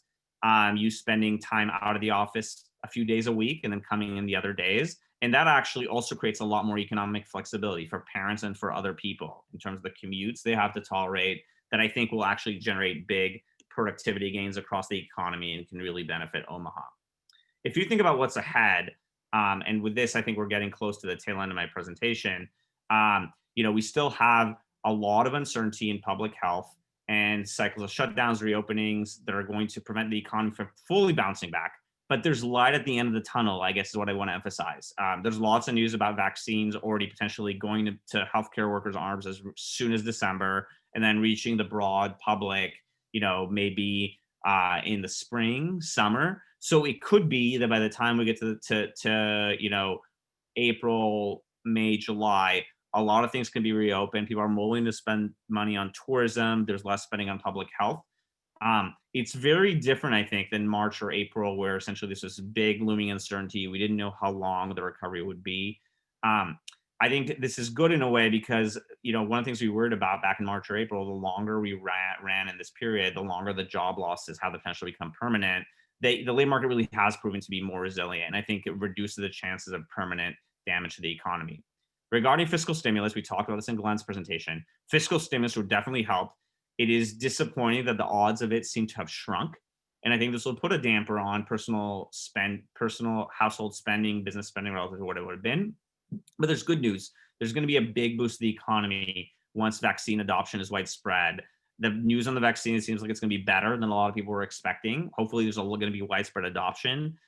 you spending time out of the office a few days a week and then coming in the other days. And that actually also creates a lot more economic flexibility for parents and for other people in terms of the commutes they have to tolerate, that I think will actually generate big productivity gains across the economy and can really benefit Omaha. If you think about what's ahead, and with this, I think we're getting close to the tail end of my presentation. We still have a lot of uncertainty in public health and cycles of shutdowns, reopenings that are going to prevent the economy from fully bouncing back. But there's light at the end of the tunnel, I guess is what I want to emphasize. There's lots of news about vaccines already potentially going to healthcare workers' arms as soon as December, and then reaching the broad public, maybe in the spring, summer. So it could be that by the time we get to April, May, July, a lot of things can be reopened. People are more willing to spend money on tourism. There's less spending on public health. It's very different, I think, than March or April, where essentially this was big looming uncertainty. We didn't know how long the recovery would be. I think this is good in a way because, one of the things we worried about back in March or April, the longer we ran in this period, the longer the job losses have the potential to become permanent. The labor market really has proven to be more resilient. And I think it reduces the chances of permanent damage to the economy. Regarding fiscal stimulus, we talked about this in Glenn's presentation. Fiscal stimulus would definitely help. It is disappointing that the odds of it seem to have shrunk. And I think this will put a damper on personal household spending, business spending relative to what it would have been. But there's good news. There's going to be a big boost to the economy once vaccine adoption is widespread. The news on the vaccine, it seems like it's going to be better than a lot of people were expecting. Hopefully, there's going to be widespread adoption.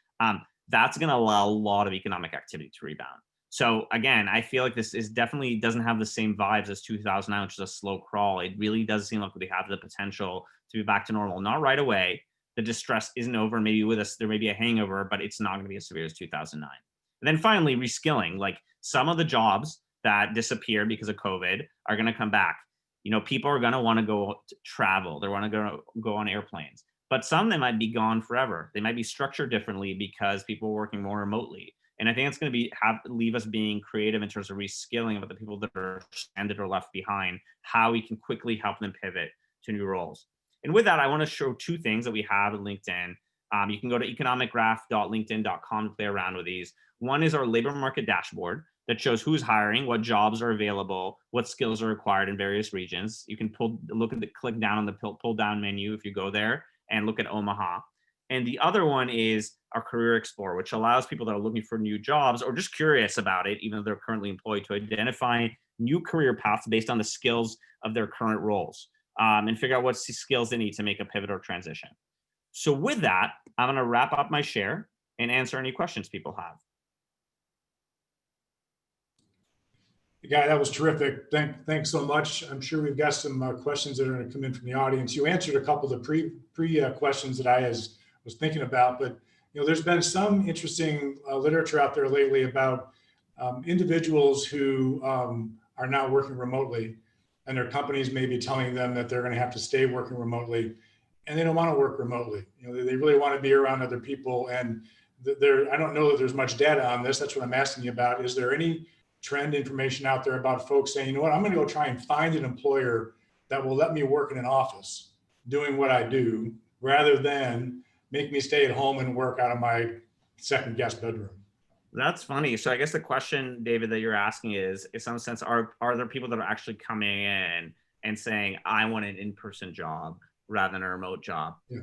That's going to allow a lot of economic activity to rebound. So again, I feel like this is definitely doesn't have the same vibes as 2009, which is a slow crawl. It really does seem like we have the potential to be back to normal. Not right away. The distress isn't over. Maybe with us, there may be a hangover, but it's not going to be as severe as 2009. And then finally, reskilling. Like some of the jobs that disappeared because of COVID are going to come back. People are going to want to go travel. They want to go on airplanes. But some, they might be gone forever. They might be structured differently because people are working more remotely. And I think it's going to leave us being creative in terms of reskilling about the people that are stranded or left behind, how we can quickly help them pivot to new roles. And with that, I want to show two things that we have at LinkedIn. You can go to economicgraph.linkedin.com to play around with these. One is our labor market dashboard that shows who's hiring, what jobs are available, what skills are required in various regions. You can click down on the pull down menu if you go there and look at Omaha. And the other one is our Career Explorer, which allows people that are looking for new jobs or just curious about it, even though they're currently employed, to identify new career paths based on the skills of their current roles and figure out what skills they need to make a pivot or transition. So with that, I'm going to wrap up my share and answer any questions people have. Guy, that was terrific. Thanks so much. I'm sure we've got some questions that are going to come in from the audience. You answered a couple of the pre questions that I was thinking about, but There's been some interesting literature out there lately about individuals who are now working remotely, and their companies may be telling them that they're going to have to stay working remotely, and they don't want to work remotely. They really want to be around other people. And I don't know that there's much data on this. That's what I'm asking you about. Is there any trend information out there about folks saying, you know what, I'm going to go try and find an employer that will let me work in an office doing what I do, rather than make me stay at home and work out of my second guest bedroom? That's funny. So I guess the question, David, that you're asking is, in some sense, are there people that are actually coming in and saying, I want an in-person job rather than a remote job? Yeah.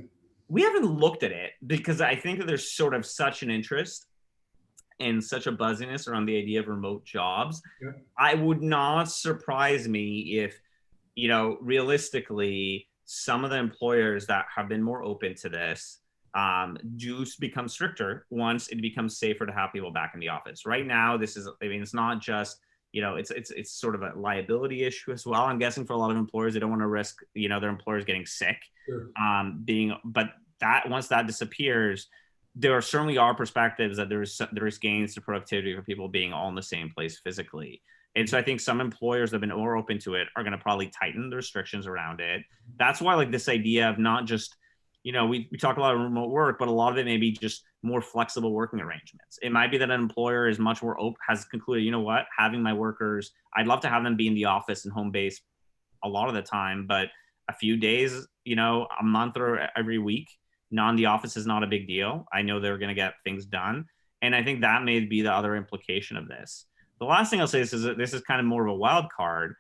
We haven't looked at it because I think that there's sort of such an interest and such a buzziness around the idea of remote jobs. Yeah. I would not surprise me if, realistically, some of the employers that have been more open to this do become stricter once it becomes safer to have people back in the office. Right now, it's not just, it's sort of a liability issue as well. I'm guessing for a lot of employers, they don't want to risk, their employers getting sick. Sure. But that once that disappears, there certainly are perspectives that there's gains to productivity for people being all in the same place physically. And so I think some employers that have been more open to it are going to probably tighten the restrictions around it. That's why, like, this idea of not just, we talk a lot of remote work, but a lot of it may be just more flexible working arrangements. It might be that an employer is much more open, has concluded, you know what, having my workers, I'd love to have them be in the office and home base a lot of the time, but a few days, a month or every week, the office is not a big deal. I know they're going to get things done. And I think that may be the other implication of this. The last thing I'll say is that this is kind of more of a wild card,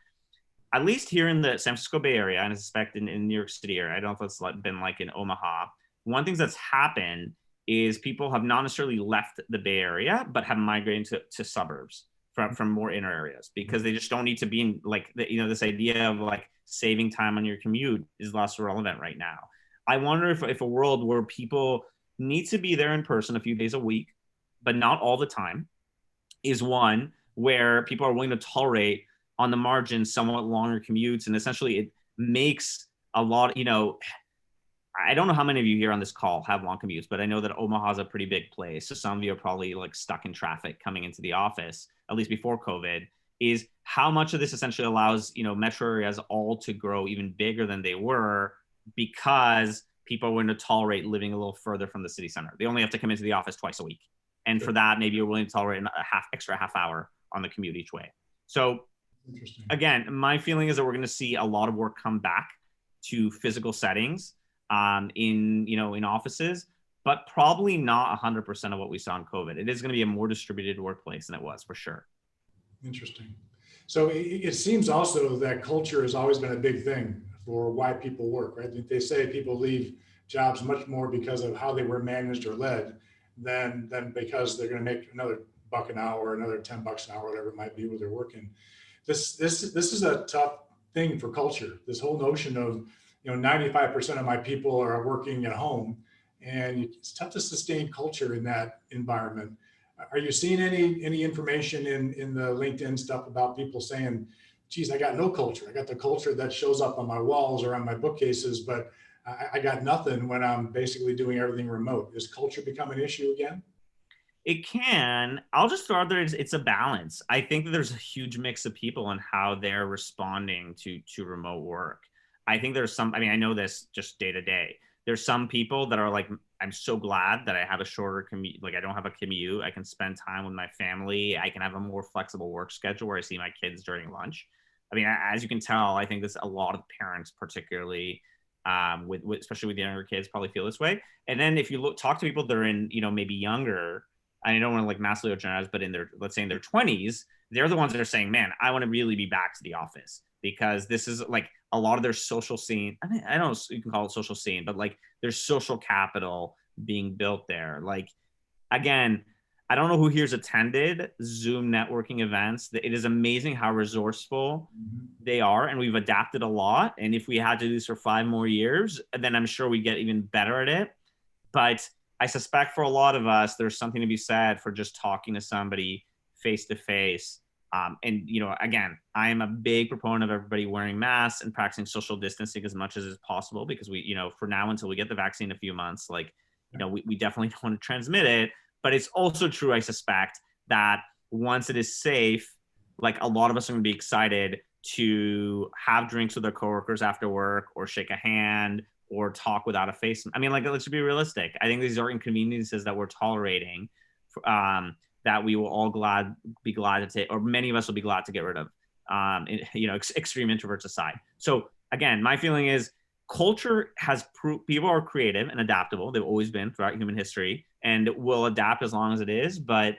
at least here in the San Francisco Bay Area, and I suspect in New York City area. I don't know if it's been like in Omaha. One thing that's happened is people have not necessarily left the Bay Area, but have migrated to suburbs from more inner areas, because they just don't need to be in, like, this idea of like saving time on your commute is less relevant right now. I wonder if a world where people need to be there in person a few days a week, but not all the time, is one where people are willing to tolerate on the margin somewhat longer commutes. And essentially it makes a lot, I don't know how many of you here on this call have long commutes, but I know that Omaha is a pretty big place. So some of you are probably like stuck in traffic coming into the office, at least before COVID, is how much of this essentially allows, metro areas all to grow even bigger than they were, because people are willing to tolerate living a little further from the city center. They only have to come into the office twice a week. And for that, maybe you're willing to tolerate extra half hour on the commute each way. So again, my feeling is that we're going to see a lot of work come back to physical settings in offices, but probably not 100% of what we saw in COVID. It is going to be a more distributed workplace than it was, for sure. Interesting. So it seems also that culture has always been a big thing for why people work, right? They say people leave jobs much more because of how they were managed or led than because they're going to make another buck an hour, another $10 an hour, whatever it might be where they're working. This is a tough thing for culture. This whole notion of 95% of my people are working at home, and it's tough to sustain culture in that environment. Are you seeing any information in the LinkedIn stuff about people saying, geez, I got no culture. I got the culture that shows up on my walls or on my bookcases, but I got nothing when I'm basically doing everything remote. Does culture become an issue again? It can. I'll just throw out there, it's a balance. I think that there's a huge mix of people and how they're responding to remote work. I think there's some, I know this just day to day. There's some people that are like, I'm so glad that I have a shorter commute. Like, I don't have a commute. I can spend time with my family. I can have a more flexible work schedule where I see my kids during lunch. As you can tell, I think this a lot of parents, particularly with especially with younger kids, probably feel this way. And then if you talk to people that are in, maybe younger, I don't want to like massively generalize, but let's say in their 20s, they're the ones that are saying, man, I want to really be back to the office, because this is like a lot of their social scene. I don't know if you can call it social scene, but like there's social capital being built there. Like, again, I don't know who here's attended Zoom networking events. It is amazing how resourceful they are, and we've adapted a lot. And if we had to do this for 5 more years, then I'm sure we'd get even better at it. But I suspect for a lot of us, there's something to be said for just talking to somebody face to face. And again, I am a big proponent of everybody wearing masks and practicing social distancing as much as is possible, because we, for now, until we get the vaccine in a few months, like, you know, we definitely don't want to transmit it. But it's also true, I suspect, that once it is safe, like a lot of us are going to be excited to have drinks with our coworkers after work, or shake a hand, or talk without a face. I mean, like, let's be realistic. I think these are inconveniences that we're tolerating, that we will all be glad to take, or many of us will be glad to get rid of. You know, extreme introverts aside. So again, my feeling is culture has people are creative and adaptable. They've always been throughout human history, and will adapt as long as it is. But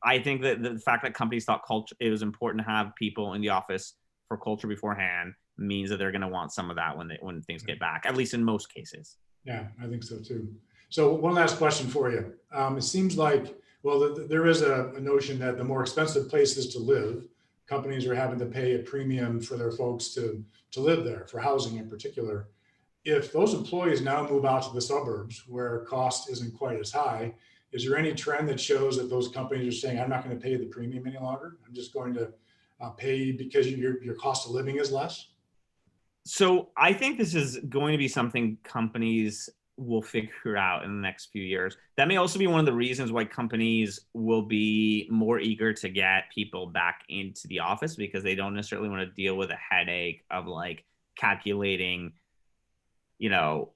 I think that the fact that companies thought culture, it was important to have people in the office for culture beforehand, means that they're going to want some of that when things get back, at least in most cases. Yeah, I think so too. So one last question for you. It seems like, well, there is a notion that the more expensive places to live, companies are having to pay a premium for their folks to live there, for housing in particular. If those employees now move out to the suburbs where cost isn't quite as high, is there any trend that shows that those companies are saying, I'm not going to pay the premium any longer? I'm just going to pay because your cost of living is less? So I think this is going to be something companies will figure out in the next few years. That may also be one of the reasons why companies will be more eager to get people back into the office, because they don't necessarily want to deal with a headache of like calculating, you know,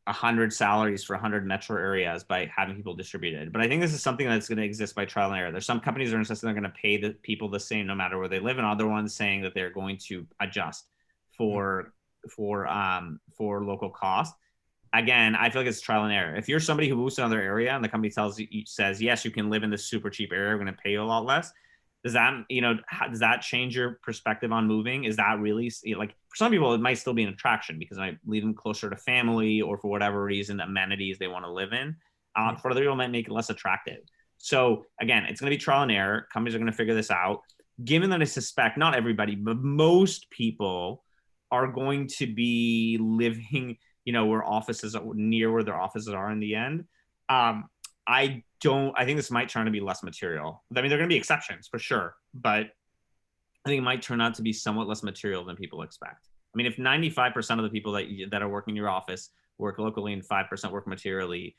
100 salaries for 100 metro areas by having people distributed. But I think this is something that's going to exist by trial and error. There's some companies that are insisting they're going to pay the people the same no matter where they live, and other ones saying that they're going to adjust for local cost. Again, I feel like it's trial and error. If you're somebody who moves to another area and the company says, yes, you can live in this super cheap area, we're going to pay you a lot less. Does that change your perspective on moving? Is that really, like, for some people, it might still be an attraction because it might lead them closer to family, or for whatever reason, amenities they want to live in. For other people, it might make it less attractive. So again, it's going to be trial and error. Companies are going to figure this out. Given that I suspect not everybody, but most people are going to be living, you know, where offices are near where their offices are in the end. I think this might turn to be less material. I mean, there are going to be exceptions for sure, but I think it might turn out to be somewhat less material than people expect. I mean, if 95% of the people that are working in your office work locally and 5% work materially,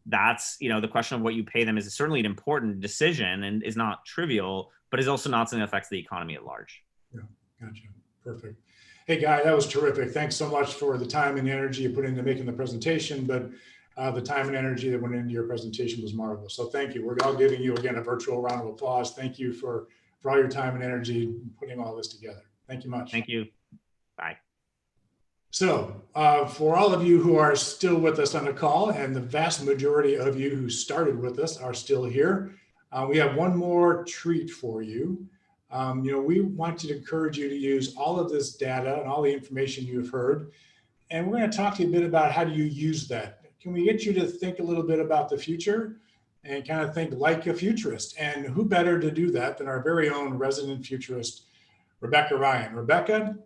that's, you know, the question of what you pay them is certainly an important decision and is not trivial, but is also not something that affects the economy at large. Yeah, gotcha. Perfect. Hey, Guy, that was terrific. Thanks so much for the time and energy you put into making the presentation, but the time and energy that went into your presentation was marvelous. So thank you. We're all giving you, again, a virtual round of applause. Thank you for all your time and energy putting all this together. Thank you much. Thank you. Bye. So for all of you who are still with us on the call, and the vast majority of you who started with us are still here, we have one more treat for you. You know, we want to encourage you to use all of this data and all the information you've heard. And we're going to talk to you a bit about how do you use that. Can we get you to think a little bit about the future and kind of think like a futurist? And who better to do that than our very own resident futurist, Rebecca Ryan. Rebecca,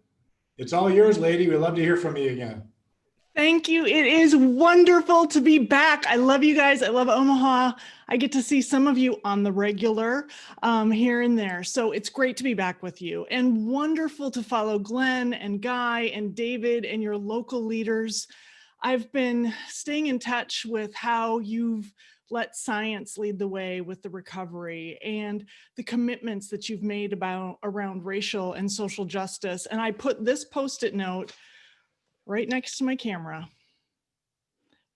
it's all yours, lady. We'd love to hear from you again. Thank you. It is wonderful to be back. I love you guys. I love Omaha. I get to see some of you on the regular here and there. So it's great to be back with you, and wonderful to follow Glenn and Guy and David and your local leaders. I've been staying in touch with how you've let science lead the way with the recovery and the commitments that you've made around racial and social justice. And I put this Post-it note right next to my camera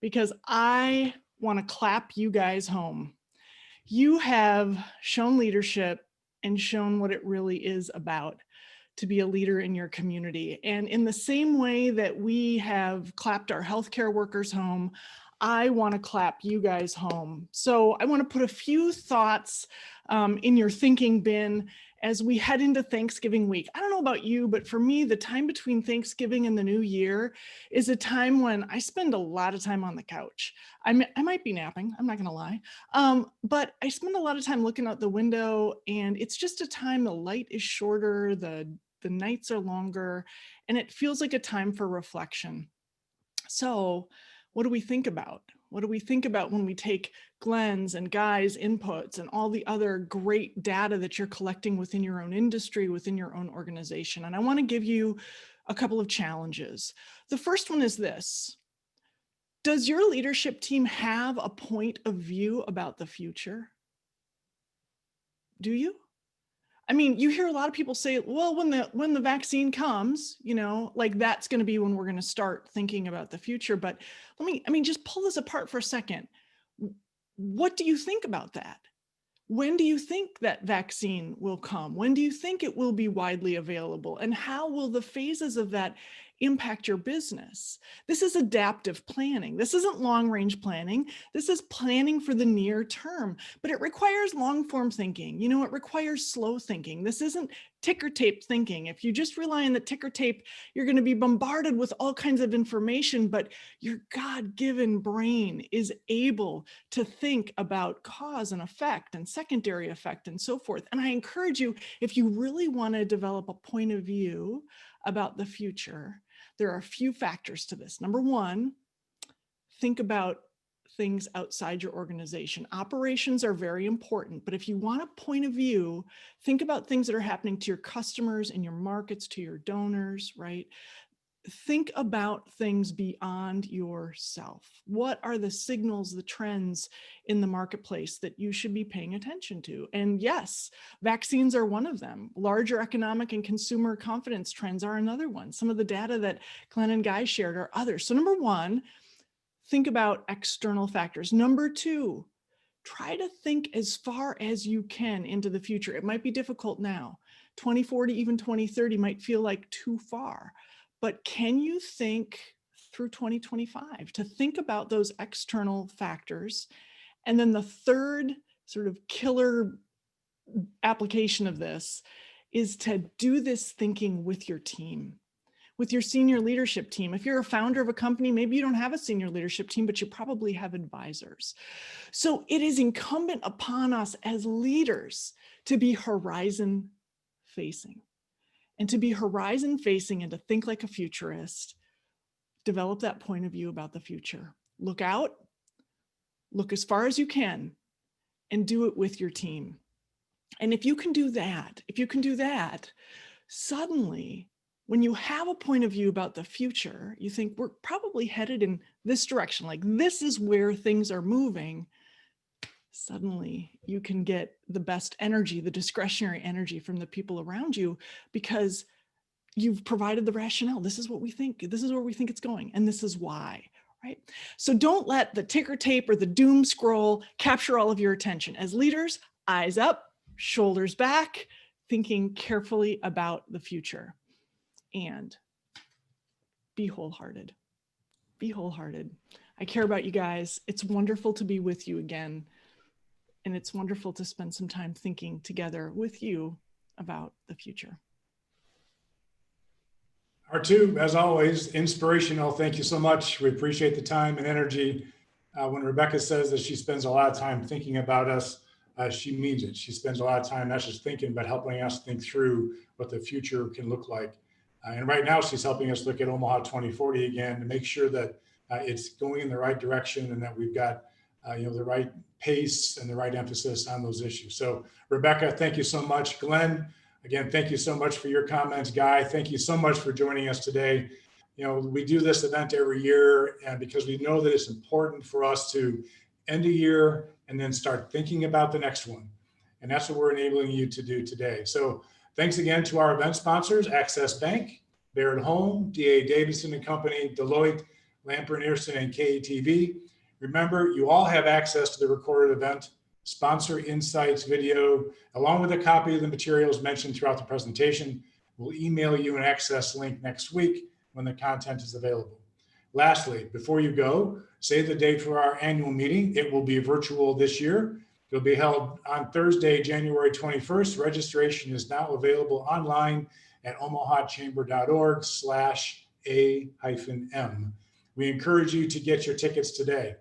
because I want to clap you guys home. You have shown leadership and shown what it really is about to be a leader in your community. And in the same way that we have clapped our healthcare workers home, I want to clap you guys home. So I want to put a few thoughts in your thinking bin as we head into Thanksgiving week. I don't know about you, but for me, the time between Thanksgiving and the new year is a time when I spend a lot of time on the couch. I might be napping, I'm not gonna lie, but I spend a lot of time looking out the window, and it's just a time the light is shorter, the nights are longer, and it feels like a time for reflection. So what do we think about? What do we think about when we take Glenn's and Guy's inputs and all the other great data that you're collecting within your own industry, within your own organization? And I want to give you a couple of challenges. The first one is this: Does your leadership team have a point of view about the future? Do you? I mean, you hear a lot of people say, well, when the vaccine comes, you know, like that's going to be when we're going to start thinking about the future. But just pull this apart for a second. What do you think about that? When do you think that vaccine will come? When do you think it will be widely available? And how will the phases of that impact your business? This is adaptive planning. This isn't long-range planning. This is planning for the near term, but it requires long-form thinking. You know, it requires slow thinking. This isn't ticker tape thinking. If you just rely on the ticker tape, you're going to be bombarded with all kinds of information, but your God-given brain is able to think about cause and effect and secondary effect and so forth. And I encourage you, if you really want to develop a point of view about the future, there are a few factors to this. Number one, think about things outside your organization. Operations are very important, but if you want a point of view, think about things that are happening to your customers and your markets, to your donors, right? Think about things beyond yourself. What are the signals, the trends in the marketplace that you should be paying attention to? And yes, vaccines are one of them. Larger economic and consumer confidence trends are another one. Some of the data that Glenn and Guy shared are others. So number one, think about external factors. Number two, try to think as far as you can into the future. It might be difficult now. 2040, even 2030 might feel like too far. But can you think through 2025 to think about those external factors? And then the third sort of killer application of this is to do this thinking with your team, with your senior leadership team. If you're a founder of a company, maybe you don't have a senior leadership team, but you probably have advisors. So it is incumbent upon us as leaders to be horizon facing. And to be horizon facing and to think like a futurist, develop that point of view about the future. Look out, look as far as you can, and do it with your team. And if you can do that, suddenly, when you have a point of view about the future, you think we're probably headed in this direction, like this is where things are moving. Suddenly you can get the best energy, the discretionary energy from the people around you, because you've provided the rationale. This is what we think. This is where we think it's going. And this is why, right? So don't let the ticker tape or the doom scroll capture all of your attention. As leaders, eyes up, shoulders back, thinking carefully about the future. And be wholehearted. Be wholehearted. I care about you guys. It's wonderful to be with you again. And it's wonderful to spend some time thinking together with you about the future. R2, as always, inspirational. Thank you so much. We appreciate the time and energy. When Rebecca says that she spends a lot of time thinking about us, she means it. She spends a lot of time not just thinking, but helping us think through what the future can look like. And right now, she's helping us look at Omaha 2040 again to make sure that it's going in the right direction and that we've got the right pace and the right emphasis on those issues. So Rebecca, thank you so much. Glenn, again, thank you so much for your comments. Guy, thank you so much for joining us today. You know, we do this event every year and because we know that it's important for us to end a year and then start thinking about the next one. And that's what we're enabling you to do today. So thanks again to our event sponsors, Access Bank, Baird Home, DA Davidson and Company, Deloitte, Lamper & Earson, and KATV. Remember, you all have access to the recorded event, sponsor insights video, along with a copy of the materials mentioned throughout the presentation. We'll email you an access link next week when the content is available. Lastly, before you go, save the date for our annual meeting. It will be virtual this year. It'll be held on Thursday, January 21st. Registration is now available online at omahachamber.org/a-m. We encourage you to get your tickets today.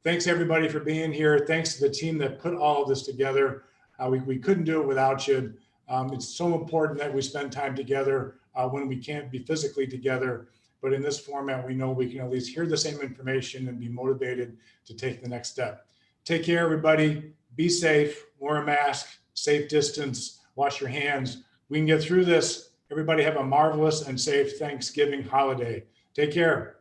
Thanks everybody for being here. Thanks to the team that put all of this together. We couldn't do it without you. It's so important that we spend time together when we can't be physically together. But in this format, we know we can at least hear the same information and be motivated to take the next step. Take care, everybody. Be safe, wear a mask, safe distance, wash your hands. We can get through this. Everybody have a marvelous and safe Thanksgiving holiday. Take care.